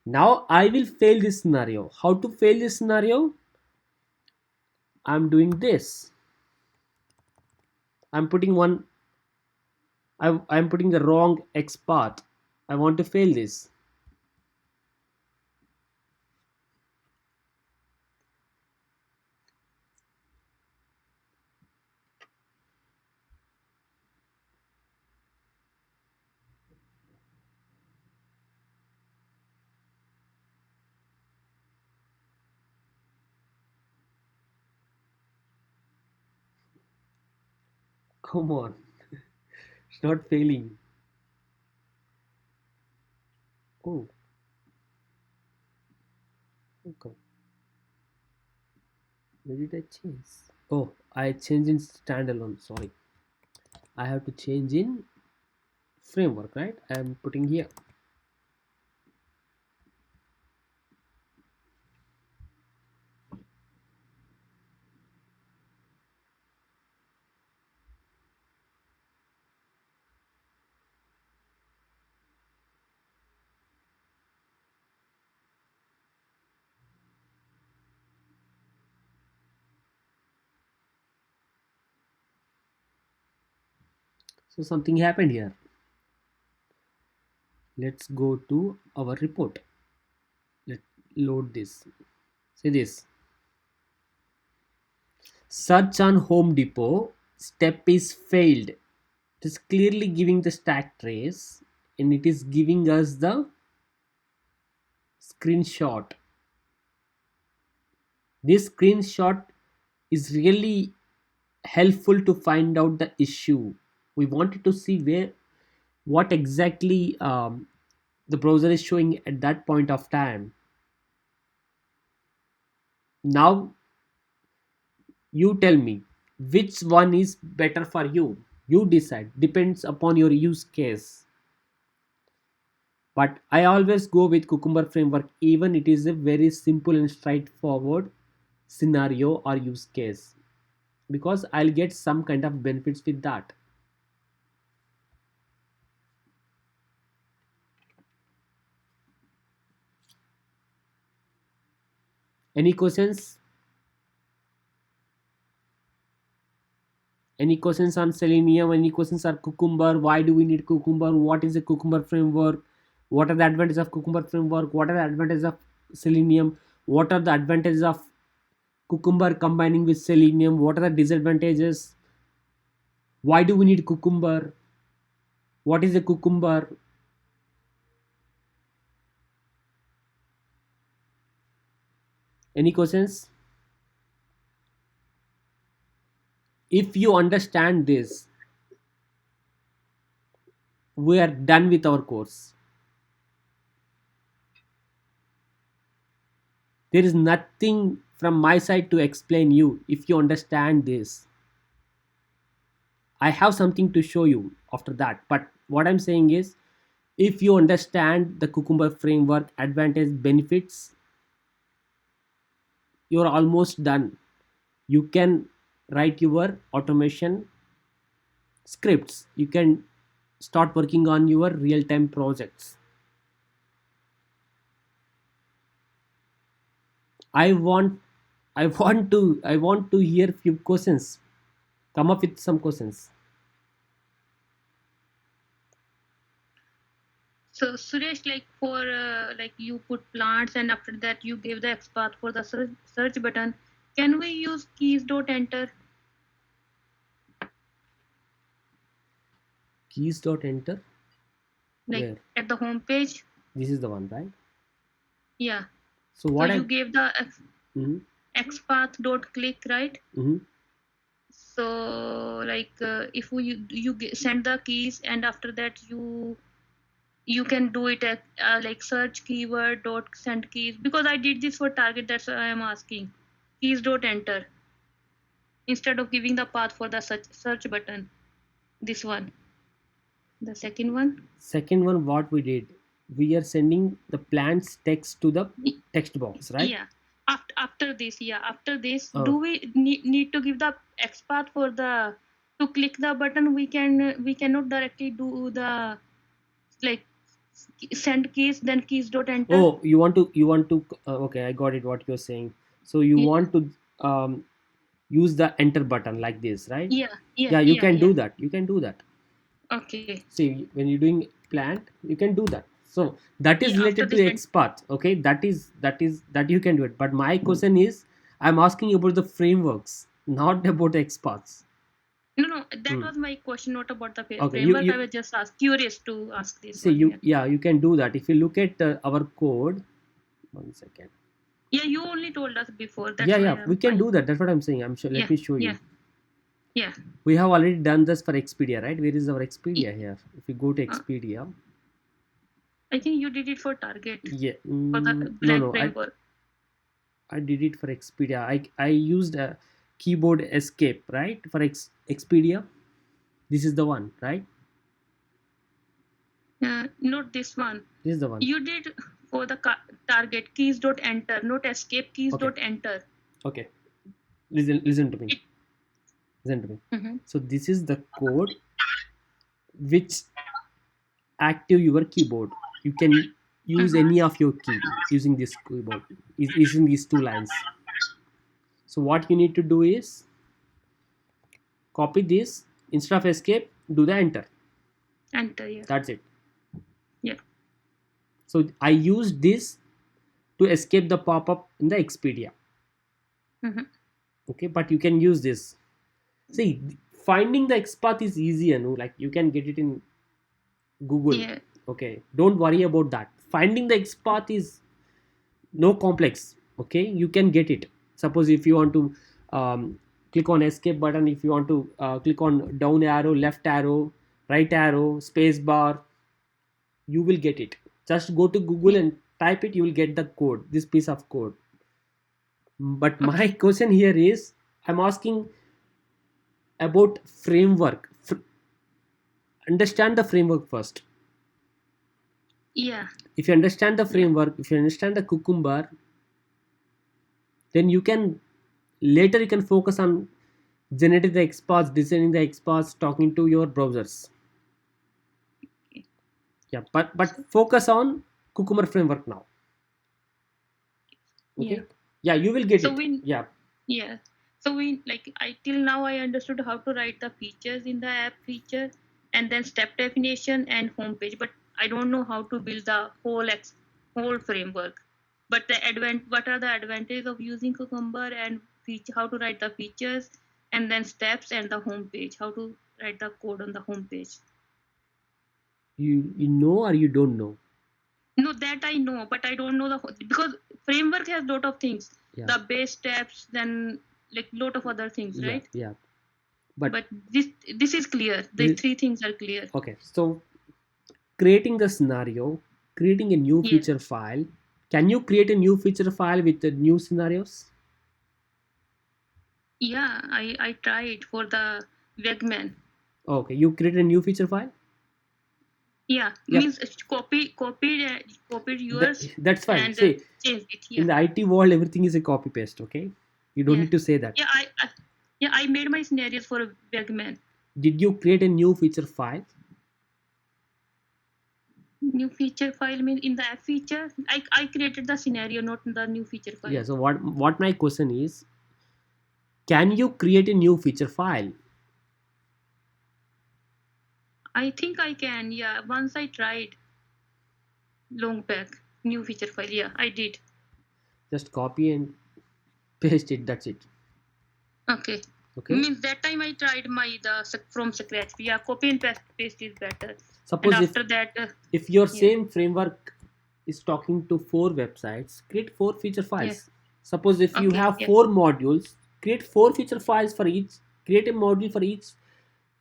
Now I will fail this scenario. How to fail this scenario? I'm doing this. I'm putting one. I'm putting the wrong X path. I want to fail this. Come on, it's not failing. Oh, okay. Where did I change? Oh, I changed in standalone. Sorry, I have to change in framework, right? I am putting here. So something happened here. Let's go to our report. Let's load this. See this. Search on Home Depot. Step is failed. It is clearly giving the stack trace and it is giving us the screenshot. This screenshot is really helpful to find out the issue. We wanted to see what exactly the browser is showing at that point of time. Now you tell me which one is better for you. You decide, depends upon your use case. But I always go with Cucumber framework, even it is a very simple and straightforward scenario or use case, because I'll get some kind of benefits with that. Any questions? Any questions on Selenium? Any questions on Cucumber? Why do we need Cucumber? What is a Cucumber framework? What are the advantages of Cucumber framework? What are the advantages of Selenium? What are the advantages of Cucumber combining with Selenium? What are the disadvantages? Why do we need Cucumber? What is a Cucumber? Any questions? If you understand this, we are done with our course. There is nothing from my side to explain you. If you understand this, I have something to show you after that. But what I'm saying is, if you understand the Cucumber framework advantage benefits, you're almost done. You can write your automation scripts. You can start working on your real-time projects. I want I want to hear few questions. Come up with some questions. So Suresh, like for like you put plants and after that you give the XPath for the search button. Can we use keys dot enter? Keys dot enter. Like Where? at the home page? This is the one, right? Yeah. So So what you I gave the mm-hmm, XPath dot click, right? mm-hmm. So like if send the keys, and after that you can do it at like search keyword dot send keys, because I did this for target, that's why I am asking. Keys dot enter instead of giving the path for the search button. This one, the second one. Second one, what we did, we are sending the plant's text to the Y- text box, right? Yeah. After this, after this, Oh. do we need to give the XPath for the to click the button? We cannot directly do the like send keys then keys dot enter. Oh, you want to okay, I got it what you're saying. So you Yeah, want to um, use the enter button like this, right? yeah, Yeah, you yeah, can yeah. do that, you can do that. Okay. See, when you're doing plant, you can do that. So that is Yeah, after related to this XPath. Okay, that you can do it. But my question is, I'm asking about the frameworks, not about XPaths. no, that Hmm. was my question, not about the Okay, framework. I you was just curious to ask this see one. you, yeah, you can do that. If you look at our code, 1 second. Yeah, you only told us before. That's Yeah, why yeah, we can do that. That's what I'm saying. I'm sure. Let Yeah, me show you. yeah, yeah. We have already done this for Expedia, right? Where is our Y- Expedia here? If you go to uh, Expedia, I think you did it for Target yeah, for the no, blank no, framework. I did it for Expedia. I used a keyboard escape, right, for Expedia. This is the one, right? Not this one. This is the one. You did for the Target keys dot enter, not escape keys Okay. dot enter. Okay, listen to me. It- Listen to me. Mhm. So this is the code which active your keyboard. You can use any of your key using this keyboard, using these two lines. So what you need to do is copy this, instead of escape, do the enter. Enter, yeah. That's it. Yeah. So I used this to escape the pop-up in the Expedia. Mhm. Okay, but you can use this. See, finding the XPath is easy, like you can get it in Google. Yeah. Okay, don't worry about that. Finding the XPath is no complex. Okay, you can get it. Suppose if you want to click on escape button, if you want to click on down arrow, left arrow, right arrow, space bar, you will get it. Just go to Google and type it, you will get the code, this piece of code. But my Okay. question here is, I'm asking about framework. Understand the framework first. Yeah. If you understand the framework, if you understand the Cucumber, then you can later you can focus on generating the XPaths, designing the XPaths, talking to your browsers. Yeah, but focus on Cucumber framework now. Okay. Yeah, you will get So it. Yeah. So till now I understood how to write the features in the app feature, and then step definition and homepage, but I don't know how to build the whole framework. But what are the advantages of using Cucumber, and how to write the features, and then steps and the homepage, how to write the code on the homepage. You know or you don't know? No, that I know, but I don't know because framework has lot of things. Yeah. The base steps, then like lot of other things, right? Yeah. But this is clear. The three things are clear. Okay, so creating the scenario, creating a new Yeah. feature file. Can you create a new feature file with the new scenarios? Yeah, I tried for the Wegman. Okay, you created a new feature file? Yeah, Yep. means copied yours That's fine. and See, changed it. in Yeah, the IT world, everything is a copy paste. Okay, you don't Yeah. need to say that. yeah, I made my scenarios for Wegman. Did you create a new feature file? New feature file means in the app feature. I created the scenario, not the new feature file. Yeah. So what my question is, can you create a new feature file? I think I can. Yeah, once I tried long back new feature file. Yeah, I did. Just copy and paste it. That's it. Okay. Okay. Means that time I tried from scratch. Yeah, copy and paste is better. Suppose and after that, if your yeah. same framework is talking to 4 websites, create 4 feature files. Suppose if you Okay, have yeah. 4 modules, create 4 feature files for each create a module for each,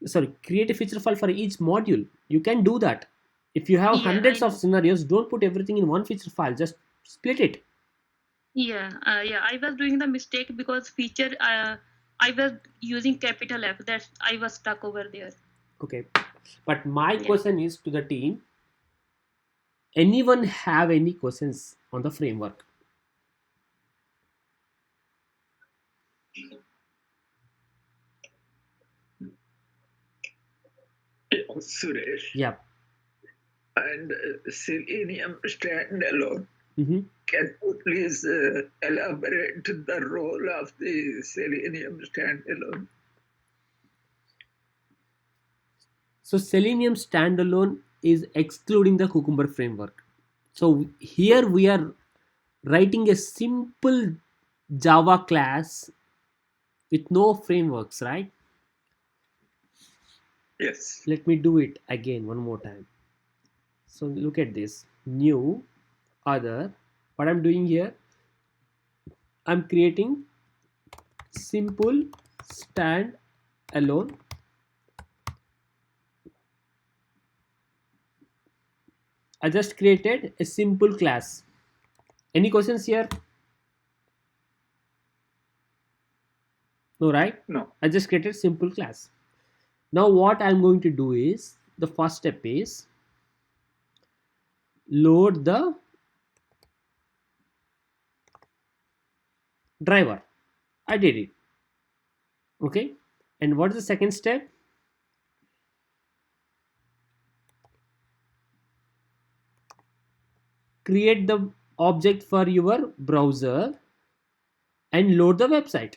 sorry, create a feature file for each module. You can do that. If you have Yeah, I hundreds of know. scenarios, don't put everything in one feature file, just split it. Yeah, yeah. I was doing the mistake because feature. I was using capital F. That's I was stuck over there. Okay, but my Yeah. question is to the team, anyone have any questions on the framework? Suresh, Yeah. and Selenium standalone. Mm-hmm. Can you please elaborate the role of the Selenium standalone? So Selenium standalone is excluding the Cucumber framework. So here we are writing a simple Java class with no frameworks, right? Yes. Let me do it again one more time. So look at this, new, other. What I'm doing here, I'm creating simple stand alone. I just created a simple class. Any questions here? No, right? No. I just created simple class. Now what I'm going to do is, the first step is load the driver. I did it. Okay. And what is the second step? Create the object for your browser and load the website.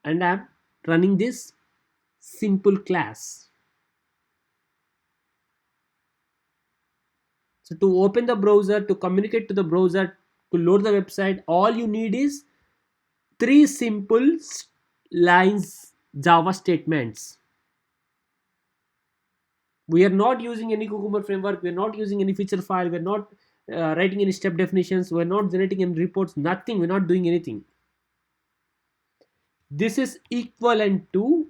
And I'm running this simple class. So to open the browser, to communicate to the browser, to load the website, all you need is three simple lines Java statements. We are not using any Cucumber framework, we are not using any feature file, we're not writing any step definitions, we're not generating any reports, nothing, we're not doing anything. This is equivalent to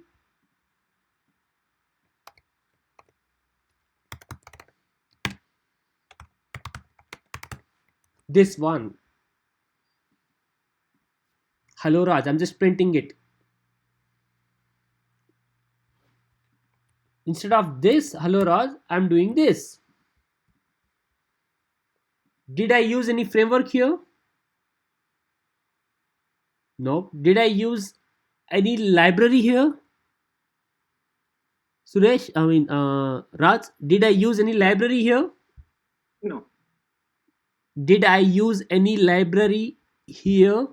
this one. Hello Raj, I'm just printing it. Instead of this hello Raj, I'm doing this. Did I use any framework here? No. Did I use any library here? Suresh, I mean, Raj, did I use any library here? No. Did I use any library here?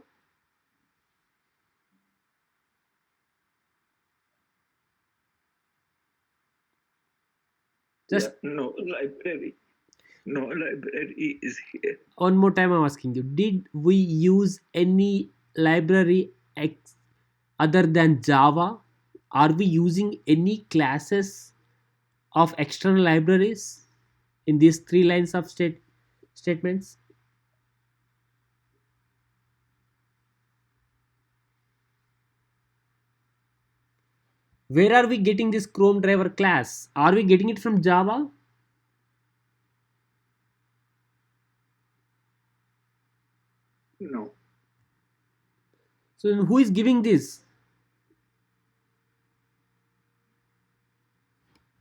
Just No library. No library is here. one more time, I'm asking you, did we use any library other than Java? Are we using any classes of external libraries in these three lines of statements? Where are we getting this Chrome driver class? Are we getting it from Java? No. So who is giving this?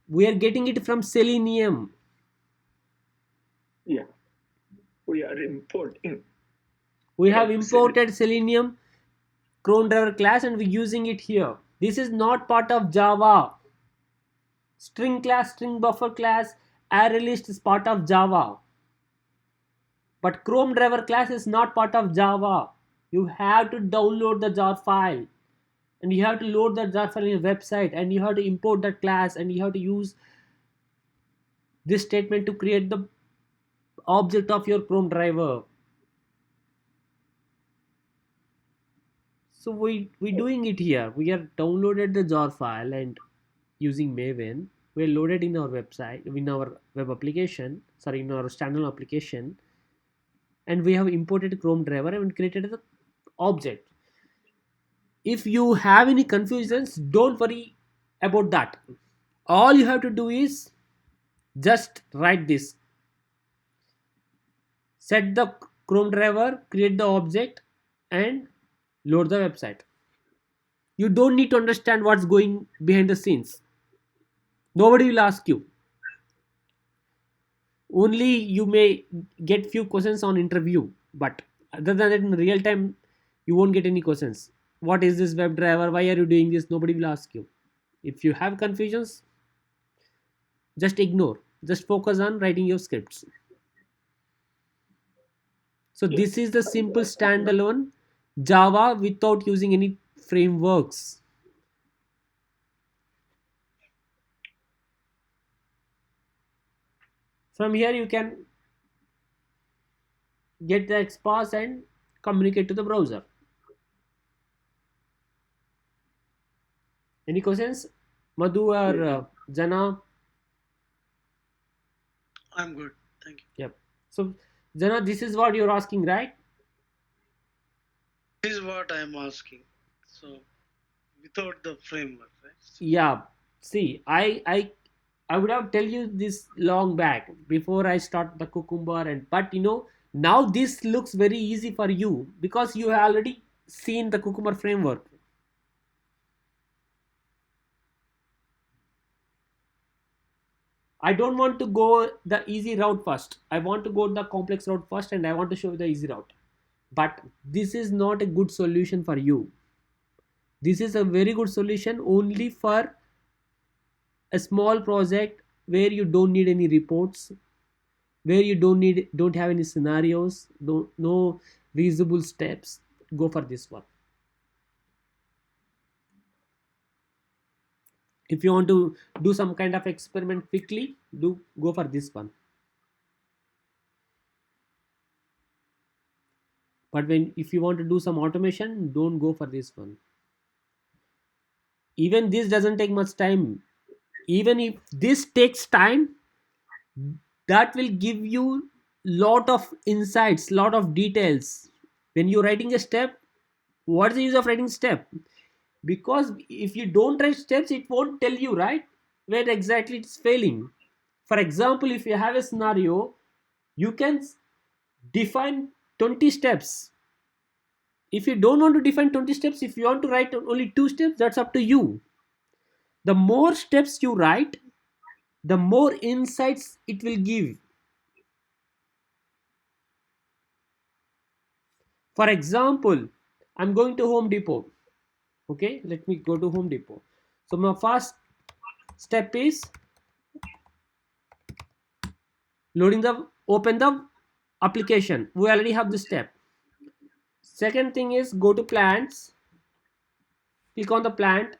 We are getting it from Selenium. Yeah. We are importing. We have imported Selenium Chrome driver class and we're using it here. This is not part of Java. String class, string buffer class, array list is part of Java. But Chrome driver class is not part of Java. You have to download the jar file and you have to load that jar file in your website and you have to import that class and you have to use this statement to create the object of your Chrome driver. So we doing it here. We are downloaded the jar file and using Maven, we are loaded in our website, in our web application, sorry, in our standalone application, and we have imported Chrome driver and created the object. If you have any confusions, don't worry about that. All you have to do is just write this: set the Chrome driver, create the object, and load the website. You don't need to understand what's going behind the scenes. Nobody will ask you. Only you may get few questions on interview, but other than that, in real time, you won't get any questions. What is this web driver? Why are you doing this? Nobody will ask you. If you have confusions, just ignore. Just focus on writing your scripts. So this is the simple standalone Java without using any frameworks. From here you can get the XPath and communicate to the browser. Any questions, Madhu or Jana? I'm good. Thank you. Yep. So Jana, this is what you're asking, right? This is what I'm asking. So, without the framework, right? Yeah. See, I would have tell you this long back before I start the Cucumber, and but now this looks very easy for you because you have already seen the Cucumber framework. I don't want to go the easy route first. I want to go the complex route first, and I want to show you the easy route. But this is not a good solution for you. This is a very good solution only for a small project where you don't need any reports, where you don't have any scenarios, no reusable steps. Go for this one. If you want to do some kind of experiment quickly, go for this one. But if you want to do some automation, don't go for this one. Even this doesn't take much time. Even if this takes time, that will give you lot of insights, lot of details. When you're writing a step, what's the use of writing step? Because if you don't write steps, it won't tell you, right, where exactly it's failing. For example, if you have a scenario, you can define 20 steps. If you don't want to define 20 steps, if you want to write only 2 steps, that's up to you. The more steps you write, the more insights it will give. For example, I'm going to Home Depot. Okay, let me go to Home Depot. So my first step is open the application. We already have this step. Second thing is go to plants, click on the plant,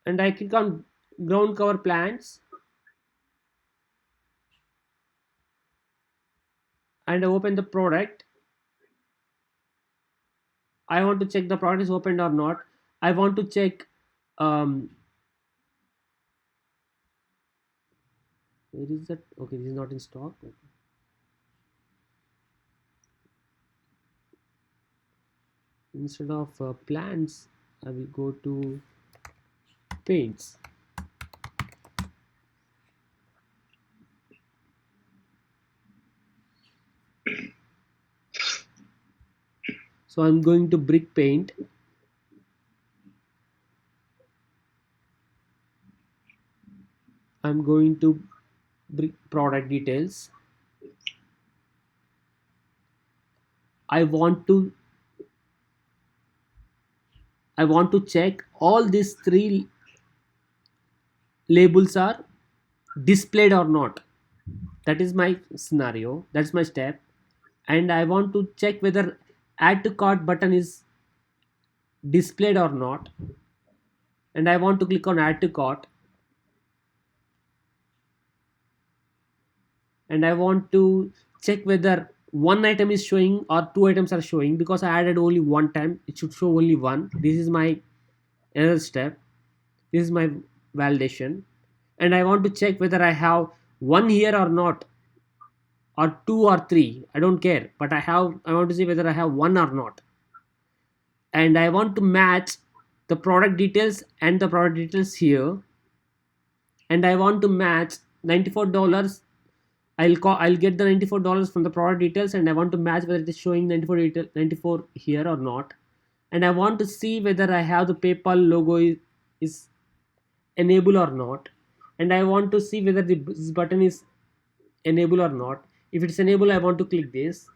and I click on ground cover plants, and I open the product. I want to check the product is opened or not. I want to check where is that? Okay, this is not in stock. Okay. Instead of plants, I will go to paints. So I'm going to brick paint. I'm going to brick product details. I want to check all these 3 labels are displayed or not. That is my scenario. That's my step. And I want to check whether add to cart button is displayed or not. And I want to click on add to cart. And I want to check whether one item is showing or 2 items are showing. Because I added only one time, it should show only one. This is my another step. This is my validation. And I want to check whether I have one here or not, or 2 or 3, I don't care, but I want to see whether I have 1 or not. And I want to match the product details and the product details here, and I want to match $94. I'll get the $94 from the product details, and I want to match whether it is showing 94 here or not. And I want to see whether I have the PayPal logo is enable or not. And I want to see whether this button is enable or not. If it's enable, I want to click this.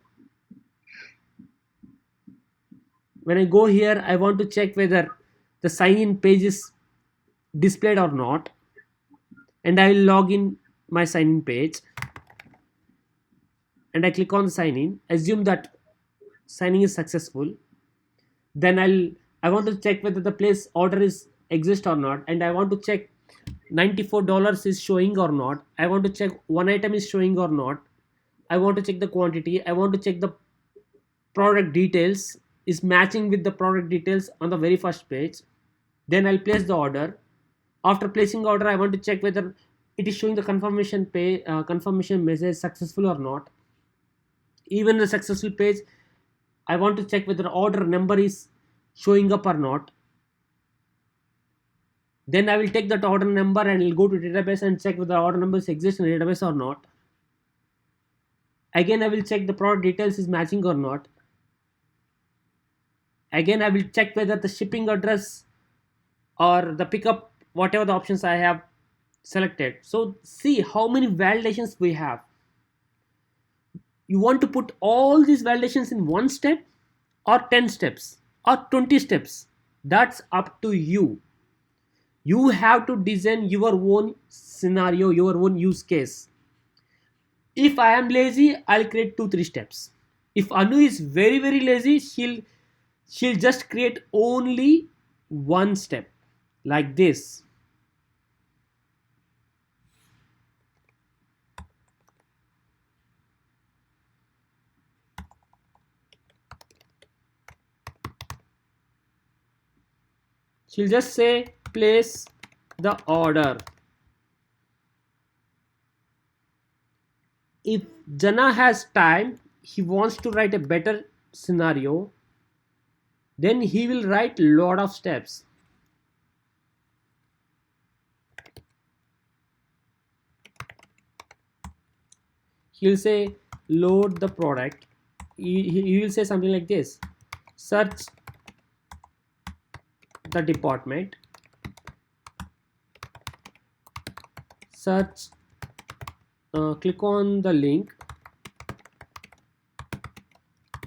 When I go here, I want to check whether the sign in page is displayed or not, and I will log in my sign in page, and I click on sign in. Assume that signing is successful. Then I want to check whether the place order is exist or not, and I want to check $94 is showing or not. I want to check one item is showing or not. I want to check the quantity. I want to check the product details is matching with the product details on the very first page. Then I'll place the order. After placing order, I want to check whether it is showing the confirmation message successful or not. Even the successful page, I want to check whether the order number is showing up or not. Then I will take that order number and I'll go to database and check whether order numbers exist in the database or not. Again, I will check the product details is matching or not. Again, I will check whether the shipping address or the pickup, whatever the options I have selected. So see how many validations we have. You want to put all these validations in one step, or 10 steps, or 20 steps. That's up to you. You have to design your own scenario, your own use case. If I am lazy, I'll create 2-3 steps. If Anu is very lazy, she'll just create only one step like this. She'll just say place the order. If Jana has time, he wants to write a better scenario, then he will write lot of steps. He'll say load the product. He will say something like this: search the department, search, click on the link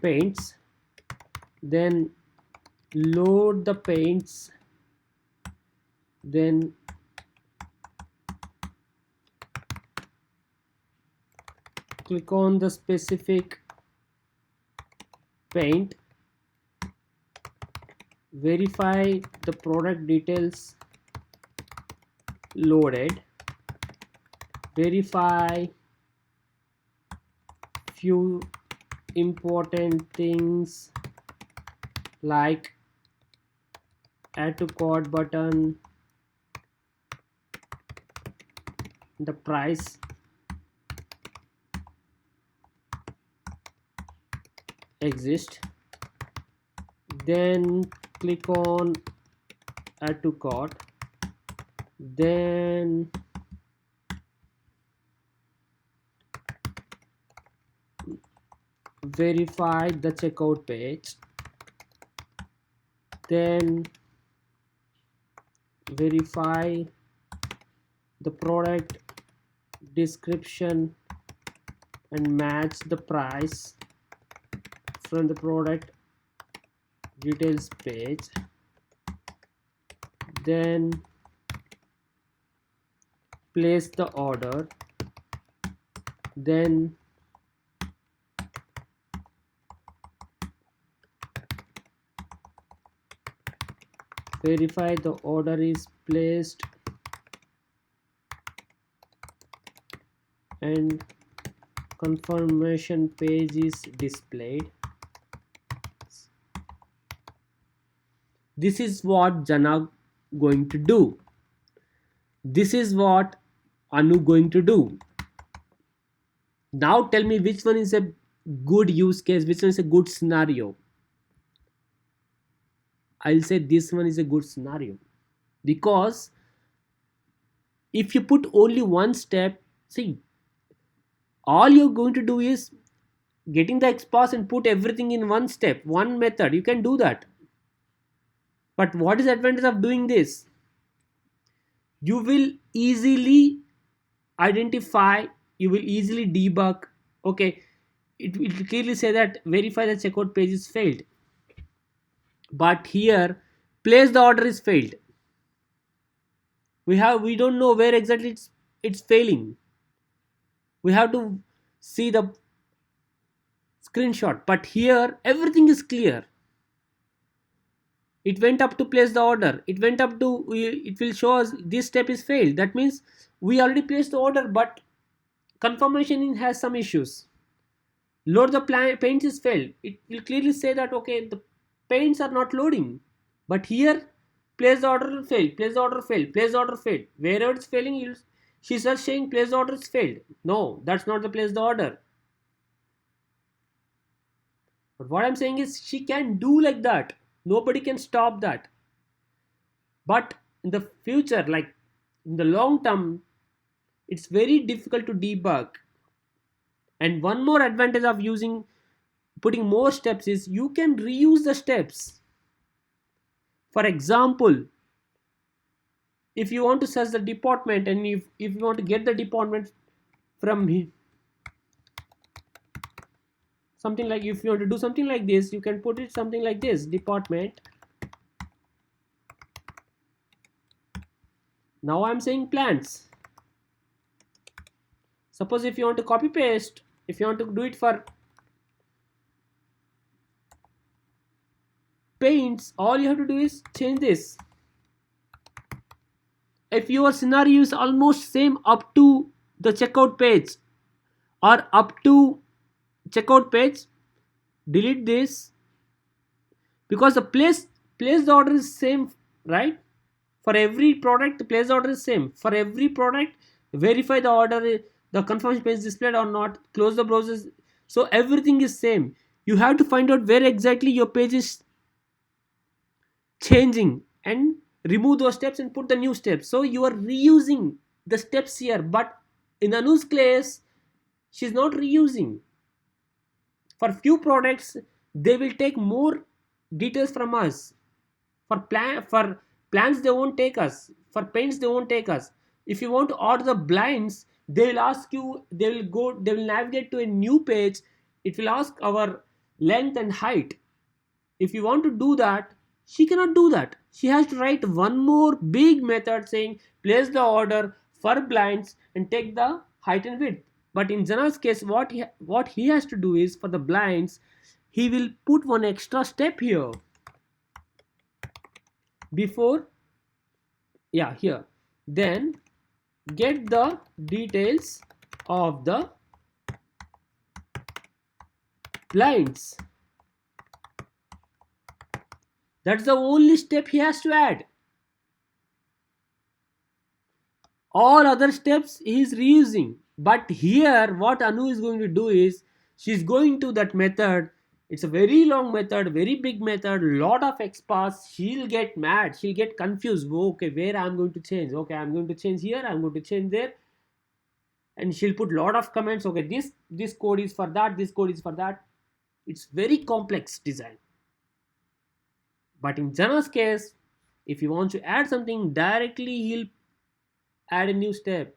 paints, then load the paints, then click on the specific paint, verify the product details loaded, verify few important things like add to cart button, the price exist, then click on add to cart, then verify the checkout page, then verify the product description and match the price from the product details page, then place the order, then verify the order is placed and confirmation page is displayed. This is what Jana going to do. This is what Anu going to do. Now tell me which one is a good use case, which one is a good scenario. I'll say this one is a good scenario, because if you put only one step, see, all you're going to do is getting the XPath and put everything in one step, one method. You can do that. But what is the advantage of doing this? You will easily identify, you will easily debug. Okay, it will clearly say that verify the checkout page is failed. But here, place the order is failed. We don't know where exactly it's failing. We have to see the screenshot, but here everything is clear. It went up to place the order, it went up to, it will show us this step is failed. That means we already placed the order, but confirmation has some issues. Load the paints is failed, it will clearly say that okay, the paints are not loading. But here, place the order failed, place the order failed, place the order failed. Wherever it's failing, she's just saying place the order is failed. No, that's not the place the order. But what I'm saying is she can do like that. Nobody can stop that. But in the future, like in the long term, it's very difficult to debug. And one more advantage of putting more steps is you can reuse the steps. For example, if you want to search the department, and if you want to get the department from here, something like, if you want to do something like this, you can put it something like this, department. Now I'm saying plants. Suppose if you want to copy paste, if you want to do it for paints, all you have to do is change this. If your scenario is almost same up to the checkout page or up to checkout page, delete this, because the place the order is same, right? For every product, the place order is same. For every product, verify the order, the confirmation page displayed or not, close the browsers. So everything is same. You have to find out where exactly your page is changing and remove those steps and put the new steps. So you are reusing the steps here. But in Anu's case, she's not reusing. For few products, they will take more details from us. For plans, they won't take us. For paints, they won't take us. If you want to order the blinds, they will ask you, they will navigate to a new page. It will ask our length and height. If you want to do that, she cannot do that. She has to write one more big method saying place the order for blinds and take the height and width. But in Jana's case, what he has to do is, for the blinds, he will put one extra step here before, yeah, here. Then get the details of the blinds. That's the only step he has to add. All other steps he is reusing. But here, what Anu is going to do is, she's going to that method. It's a very long method, very big method, lot of XPaths. She'll get mad, she'll get confused. Okay, where I'm going to change? Okay, I'm going to change here, I'm going to change there. And she'll put lot of comments. Okay, this code is for that, this code is for that. It's very complex design. But in Jana's case, if he wants to add something directly, he'll add a new step.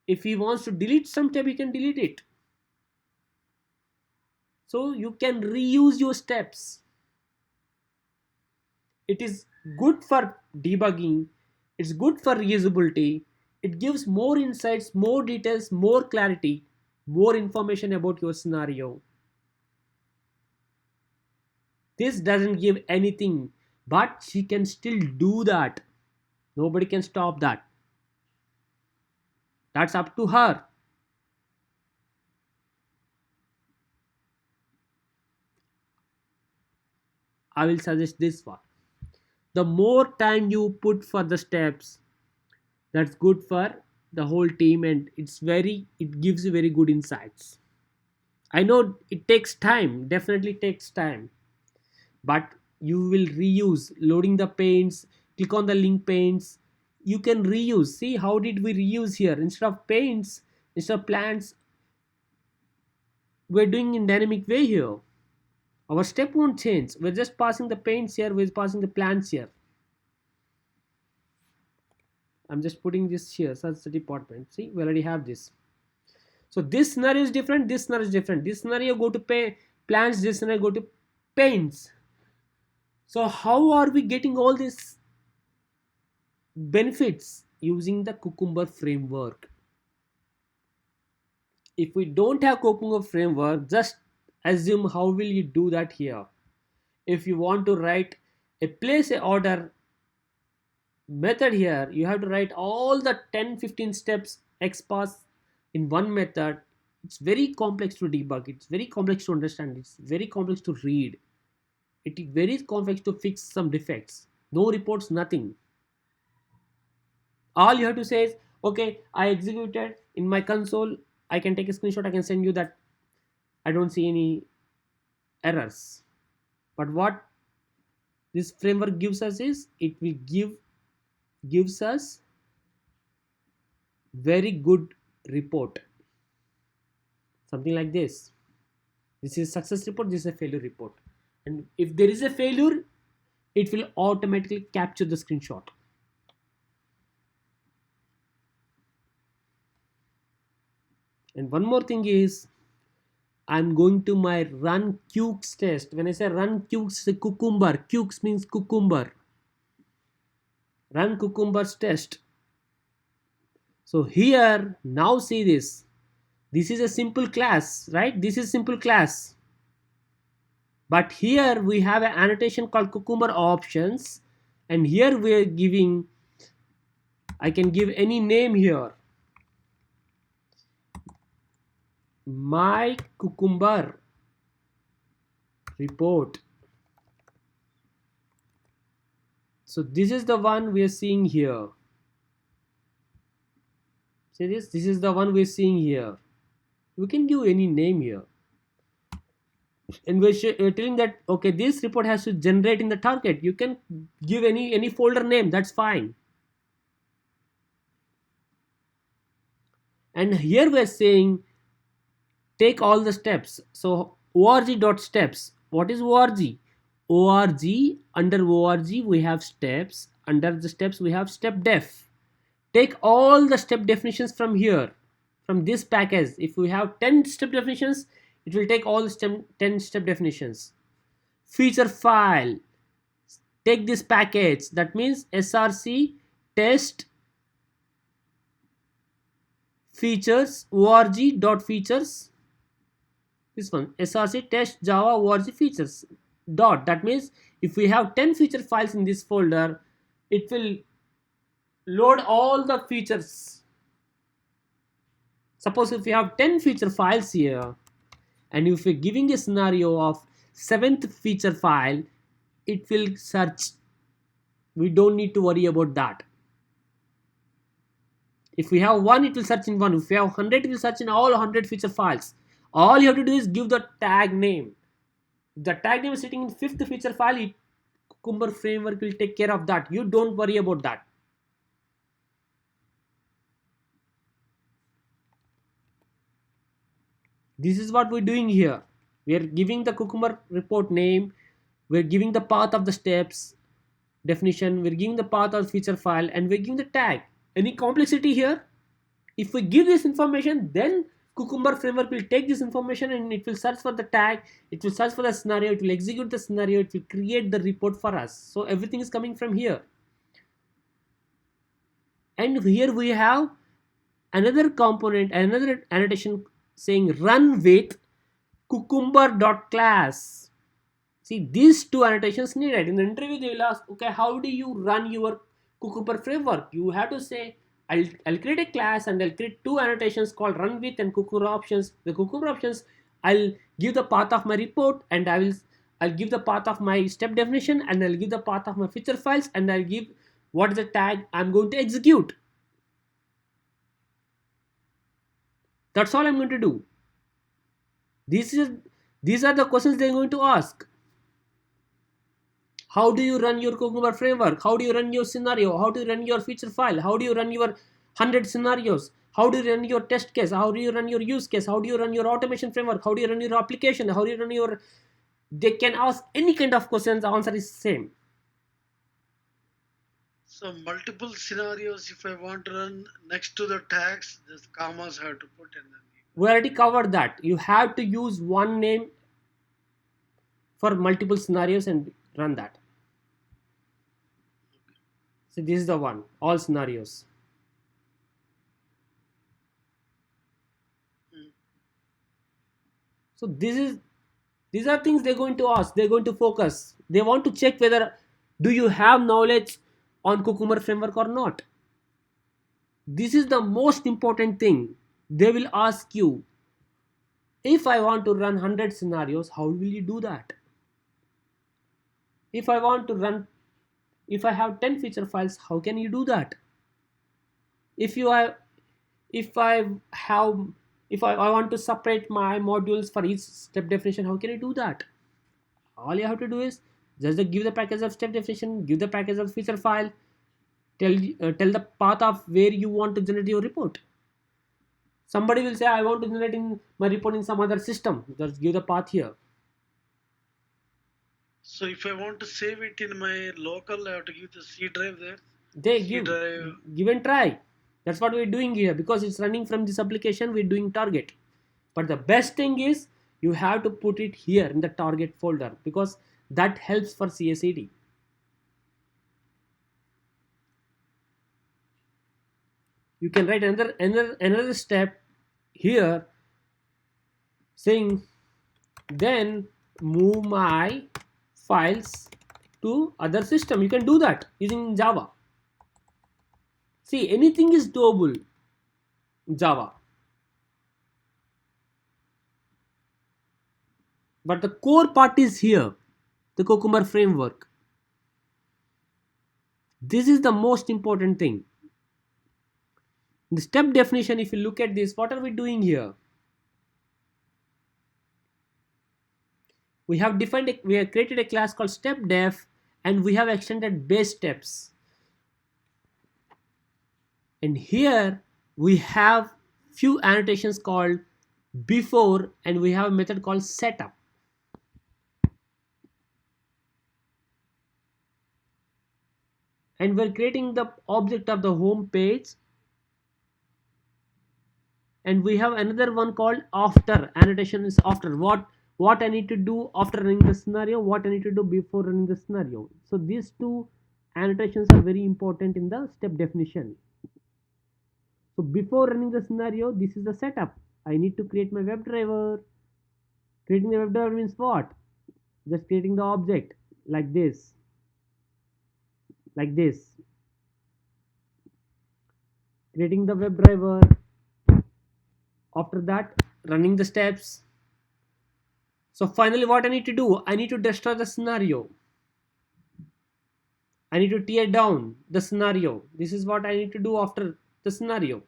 If he wants to delete some step, he can delete it. So you can reuse your steps. It is good for debugging, it's good for reusability. It gives more insights, more details, more clarity, more information about your scenario. This doesn't give anything, but she can still do that. Nobody can stop that. That's up to her. I will suggest this one. The more time you put for the steps, that's good for the whole team, and it gives you very good insights. I know it takes time, definitely takes time, but you will reuse loading the paints. Click on the link paints, you can reuse. See, how did we reuse here? Instead of paints, instead of plants, we're doing in dynamic way here. Our step won't change, we're just passing the paints here, we're passing the plants here. I'm just putting this here, search the department. See, we already have this. So this scenario is different, this scenario is different. This scenario go to pay plants, this scenario go to paints. So how are we getting all these benefits? Using the Cucumber framework. If we don't have Cucumber framework, just assume how will you do that here. If you want to write a place a order method here, you have to write all the 10-15 steps XPath in one method. It's very complex to debug, it's very complex to understand, it's very complex to read, it is very complex to fix some defects. No reports, nothing. All you have to say is, okay, I executed in my console, I can take a screenshot, I can send you that I don't see any errors. But what this framework gives us is, it will gives us very good report, something like this. This is success report, this is a failure report, and if there is a failure, it will automatically capture the screenshot. And one more thing is, I'm going to my run Qux test. When I say run Qux, it's a cucumber. Qux means cucumber. Run cucumbers test. So here, now see this. This is a simple class, right? This is simple class. But here we have an annotation called cucumber options. And here we are giving, I can give any name here. My cucumber report. So this is the one we are seeing here. See this? This is the one we're seeing here. We can give any name here. And we're telling that, okay, this report has to generate in the target. You can give any folder name, that's fine. And here we're saying, take all the steps. So org.steps. What is org? Org, under org we have steps. Under the steps we have step def. Take all the step definitions from here, from this package. If we have 10 step definitions, it will take all the 10 step definitions. Feature file, take this package, that means src test features org.features. This one, src test java org features dot. That means if we have 10 feature files in this folder, it will load all the features. Suppose if we have 10 feature files here, and if we're giving a scenario of 7th feature file, it will search. We don't need to worry about that. If we have 1, it will search in 1. If we have 100, it will search in all 100 feature files. All you have to do is give the tag name. If the tag name is sitting in 5th feature file, Cucumber framework will take care of that. You don't worry about that. This is what we're doing here. We are giving the Cucumber report name. We're giving the path of the steps definition. We're giving the path of the feature file, and we're giving the tag. Any complexity here? If we give this information, then Cucumber framework will take this information and it will search for the tag. It will search for the scenario. It will execute the scenario. It will create the report for us. So everything is coming from here. And here we have another component, another annotation saying run with cucumber.class. See, these two annotations needed. In the interview, they will ask, okay, how do you run your Cucumber framework? You have to say, I'll create a class and I'll create two annotations called run with and Cucumber options. The Cucumber options, I'll give the path of my report, and I'll give the path of my step definition, and I'll give the path of my feature files, and I'll give what is the tag I'm going to execute. That's all I'm going to do. This is these are the questions they're going to ask. How do you run your Cucumber framework? How do you run your scenario? How do you run your feature file? How do you run your 100 scenarios? How do you run your test case? How do you run your use case? How do you run your automation framework? How do you run your application? How do you run your... They can ask any kind of questions. The answer is same. So multiple scenarios. If I want to run next to the tags, the commas have to put in. We already covered that. You have to use one name for multiple scenarios and run that. So this is the one, all scenarios. So these are things they're going to ask. They're going to focus. They want to check whether do you have knowledge on Cucumber framework or not. This is the most important thing. They will ask you, if I want to run 100 scenarios, how will you do that? If I want to run, if I have 10 feature files, how can you do that? If I want to separate my modules for each step definition, how can you do that? All you have to do is just give the package of step definition, give the package of feature file, tell the path of where you want to generate your report. Somebody will say, I want to generate in my report in some other system. Just give the path here. So if I want to save it in my local, I have to give the C drive there. They C drive. give and try. That's what we're doing here, because it's running from this application. We're doing target, but the best thing is you have to put it here in the target folder, because that helps for CI/CD. You can write another step here saying, then move my files to other system. You can do that using Java. See, anything is doable in Java, but the core part is here, the Cucumber framework. This is the most important thing. The step definition, if you look at this, what are we doing here? We have created a class called stepdef, and we have extended base steps. And here we have few annotations called before, and we have a method called setup. And we're creating the object of the home page, and we have another one called after. Annotation is after. What I need to do after running the scenario, what I need to do before running the scenario. So these two annotations are very important in the step definition. So before running the scenario, this is the setup. I need to create my WebDriver. Creating the WebDriver means what? Just creating the object like this. Like this. Creating the WebDriver. After that, running the steps. So finally what I need to do? I need to destroy the scenario. I need to tear down the scenario. This is what I need to do after the scenario.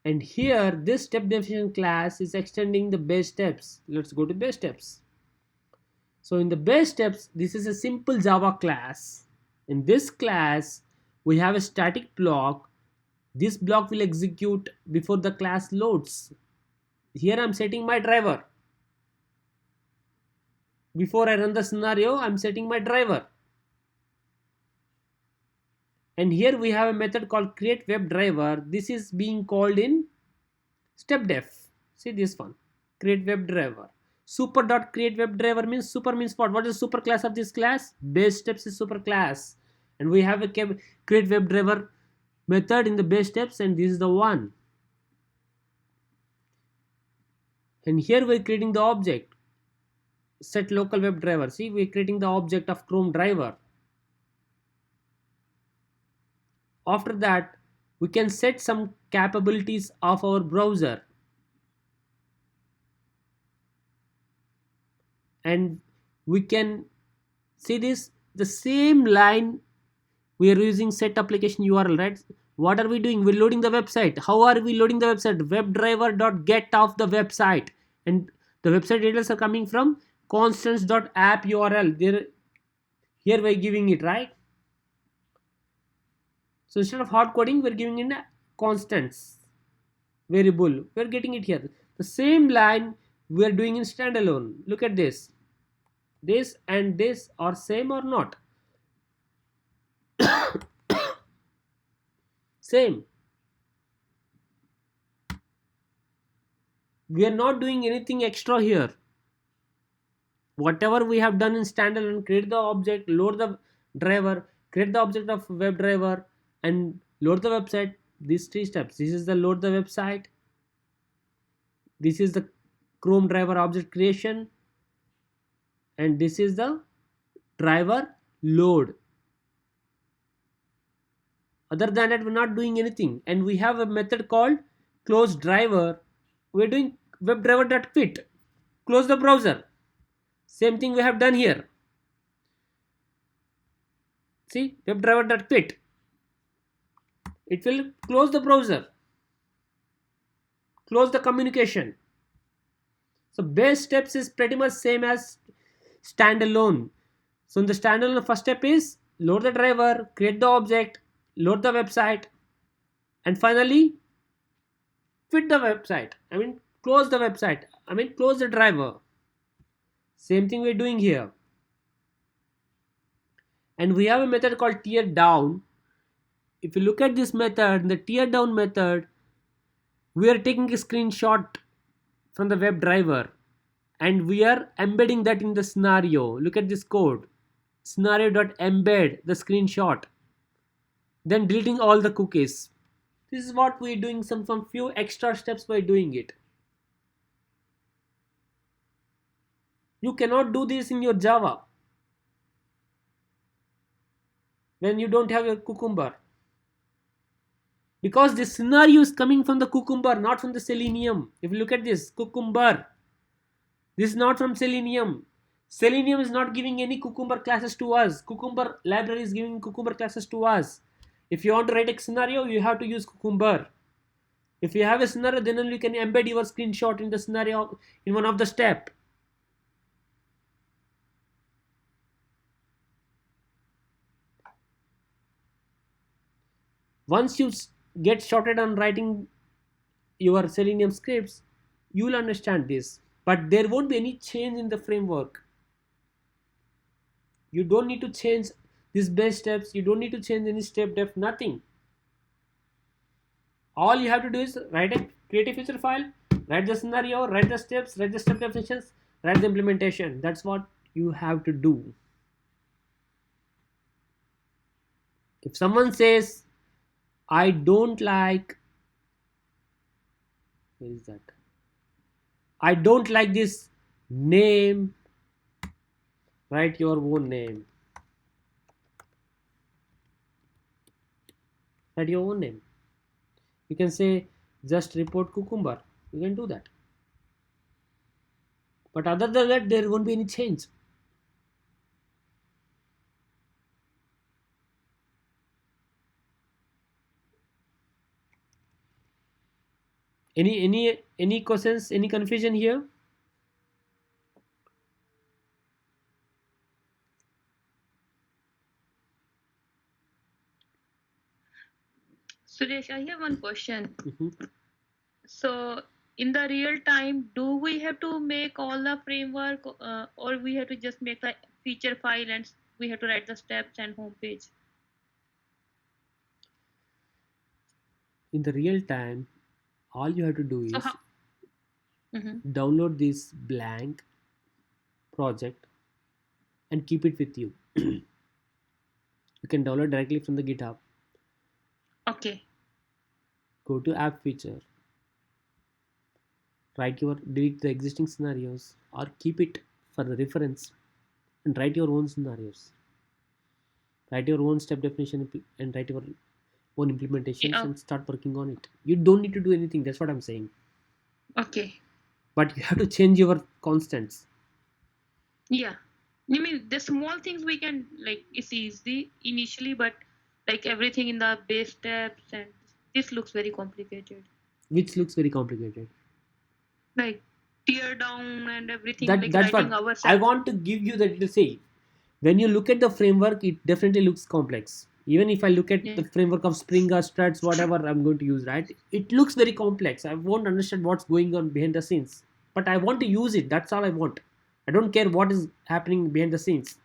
And here this step definition class is extending the base steps. Let's go to base steps. So in the base steps, this is a simple Java class. In this class, we have a static block. This block will execute before the class loads. Here I'm setting my driver. Before I run the scenario, I'm setting my driver. And here we have a method called create WebDriver. This is being called in stepdef. See this one, create WebDriver. Super.create WebDriver means super means what? What is super class of this class? Base steps is super class, and we have a create WebDriver method in the base steps, and this is the one. And here we're creating the object set local WebDriver. See, we're creating the object of Chrome driver. After that, we can set some capabilities of our browser, and we can See this, the same line we are using set application URL, right? What are we doing? We're loading the website. How are we loading the website? Webdriver.get of the website, and the website details are coming from constants.app URL. There, here we're giving it, right? So instead of hard coding, we're giving in a constants variable. We're getting it here. The same line we're doing in standalone. Look at this. This and this are same or not? Same. We are not doing anything extra here. Whatever we have done in standalone, create the object, load the driver, create the object of WebDriver, and load the website. These three steps. This is the load the website. This is the Chrome driver object creation, and this is the driver load. Other than that, we're not doing anything. And we have a method called close driver. We're doing WebDriver.quit. Close the browser. Same thing we have done here. See, WebDriver.quit. It will close the browser, close the communication. So base steps is pretty much same as standalone. So in the standalone, first step is load the driver, create the object, load the website, and finally quit the website. I mean close the website. I mean close the driver. Same thing we're doing here. And we have a method called tear down. If you look at this method, the tear down method, we are taking a screenshot from the WebDriver and we are embedding that in the scenario. Look at this code. Scenario.embed the screenshot. Then deleting all the cookies. This is what we're doing, some few extra steps by doing it. You cannot do this in your Java when you don't have a Cucumber. Because this scenario is coming from the Cucumber, not from the Selenium. If you look at this, Cucumber, this is not from Selenium. Selenium is not giving any Cucumber classes to us. Cucumber library is giving Cucumber classes to us. If you want to write a scenario, you have to use Cucumber. If you have a scenario, then only you can embed your screenshot in the scenario in one of the step. Once you get started on writing your Selenium scripts, you will understand this. But there won't be any change in the framework. You don't need to change these base steps. You don't need to change any step depth, nothing. All you have to do is create a feature file, write the scenario, write the steps, write the step definitions, write the implementation. That's what you have to do. If someone says, I don't like, where is that? I don't like this name, write your own name. Write your own name. You can say just report Cucumber. You can do that. But other than that, there won't be any change. Any questions? Any confusion here? Suresh, I have one question. Mhm. So, in the real time, do we have to make all the framework, or we have to just make the feature file and we have to write the steps and homepage? In the real time, all you have to do So is how? Mhm. download this blank project and keep it with you. You can download directly from the GitHub. Okay. Go to app feature, delete the existing scenarios or keep it for the reference and write your own scenarios. Write your own step definition and write your own implementations Yeah. and start working on it. You don't need to do anything. That's what I'm saying. Okay. But you have to change your constants. Yeah. You mean the small things we can like it's easy initially, but like everything in the base steps and this looks very complicated. Which looks very complicated. Like tear down and everything, like That's writing what I ourselves. want to give you, that to say when you look at the framework it definitely looks complex. Even if I look at Yeah. the framework of Spring or Struts, whatever I'm going to use, right, it looks very complex. I won't understand what's going on behind the scenes, but I want to use it. That's all I want. I don't care what is happening behind the scenes.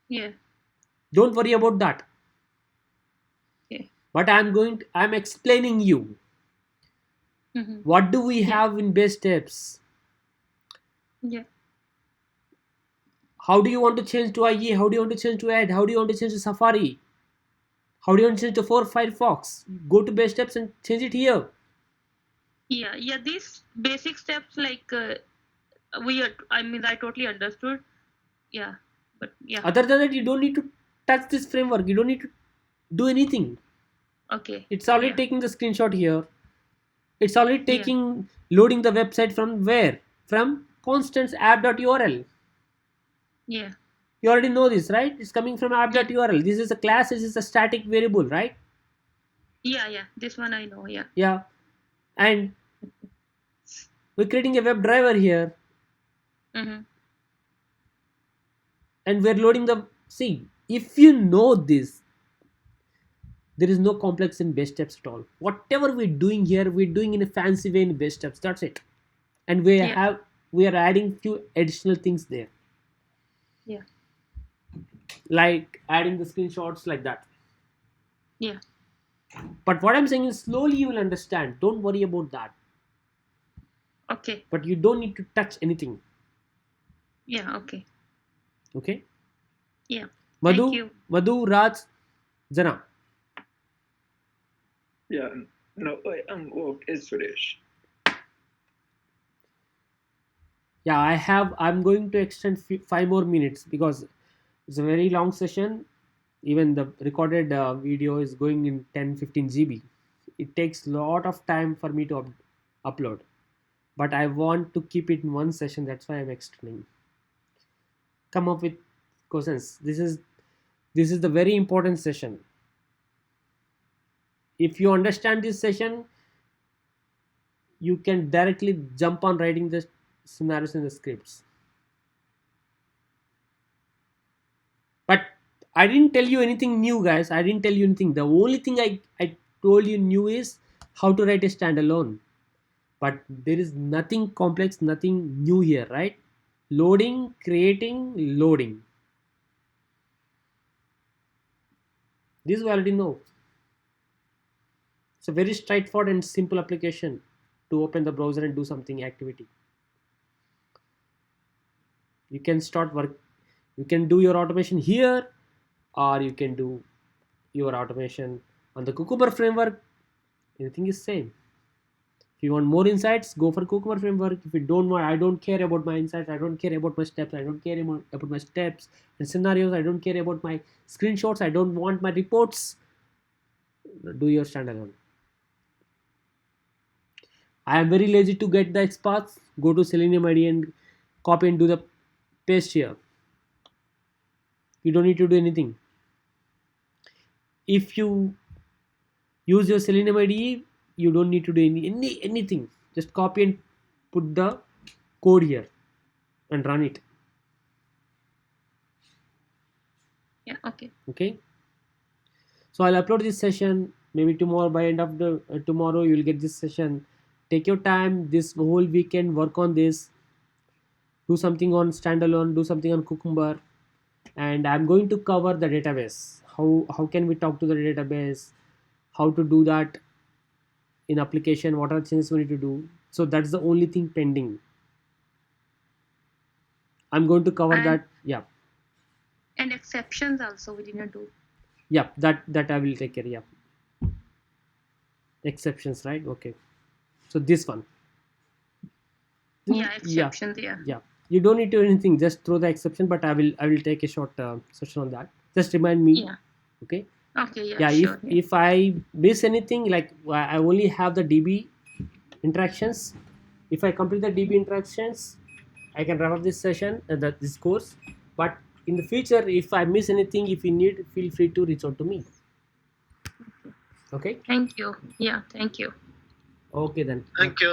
Yeah. Don't worry about that. Yeah. But I'm explaining you Mm-hmm. what do we Yeah. have in base steps. Yeah. How do you want to change to IE? How do you want to change to Edge? How do you want to change to Safari? How do you want to change to for Firefox? Go to base steps and change it here. Yeah. Yeah. These basic steps, like we are, I mean, I totally understood. Yeah. But yeah. Other than that, you don't need to touch this framework. You don't need to do anything. Okay. It's already Yeah. taking the screenshot here. It's already Yeah. taking loading the website from where? From Constance app.url. Yeah. You already know this, right? It's coming from Yeah. app.url. This is a class, this is a static variable, right? Yeah. Yeah. This one I know. Yeah. Yeah. And we're creating a web driver here Mm-hmm. and we're loading the, see, if you know this, there is no complex in base steps at all. Whatever we're doing here, we're doing in a fancy way in base steps. That's it. And Yeah. we are adding few additional things there, Yeah. like adding the screenshots like that. Yeah. But what I'm saying is slowly you will understand. Don't worry about that. Okay. But you don't need to touch anything. Yeah. Okay. Okay? Yeah. Madhu, Thank you. Madhu, Raj, Jana. Yeah, no, I am okay, Suresh. Yeah, I'm going to extend 5 more minutes because it's a very long session. Even the recorded video is going in 10-15 GB. It takes a lot of time for me to upload. But I want to keep it in one session. That's why I'm extending. Come up with questions. This is the very important session. If you understand this session, you can directly jump on writing the scenarios in the scripts. But I didn't tell you anything new, guys. I didn't tell you anything. The only thing I told you new is how to write a standalone. But there is nothing complex, nothing new here, right? Loading, creating, loading. This we already know. It's a very straightforward and simple application to open the browser and do something activity. You can start work. You can do your automation here, or you can do your automation on the Cucumber framework. Anything is same. If you want more insights, go for Cucumber framework. If you don't want, I don't care about my insights. I don't care about my steps. I don't care about my steps and scenarios. I don't care about my screenshots. I don't want my reports. Do your standalone. I am very lazy to get the XPath. Go to Selenium IDE and copy and do the paste here. You don't need to do anything. If you use your Selenium IDE, you don't need to do anything. Just copy and put the code here and run it. Yeah. Okay. Okay. So I'll upload this session maybe tomorrow. By end of the tomorrow, you will get this session. Take your time. This whole weekend, work on this. Do something on standalone. Do something on Cucumber. And I'm going to cover the database. How can we talk to the database? How to do that in application? What are the things we need to do? So that's the only thing pending. I'm going to cover And- that. Yeah. And exceptions also we didn't do. Yeah. That I will take care. Yeah. Exceptions, right? Okay. So this one. Yeah. Exceptions. Yeah. Yeah. You don't need to do anything. Just throw the exception. But I will take a short session on that. Just remind me. Yeah. Okay. Okay. Yeah. Yeah. Sure. If I miss anything, like I only have the DB interactions. If I complete the DB interactions, I can wrap up this session, this course. But in the future, if I miss anything, if you need, feel free to reach out to me. Okay. Thank you. Yeah, thank you. Okay then. Thank you.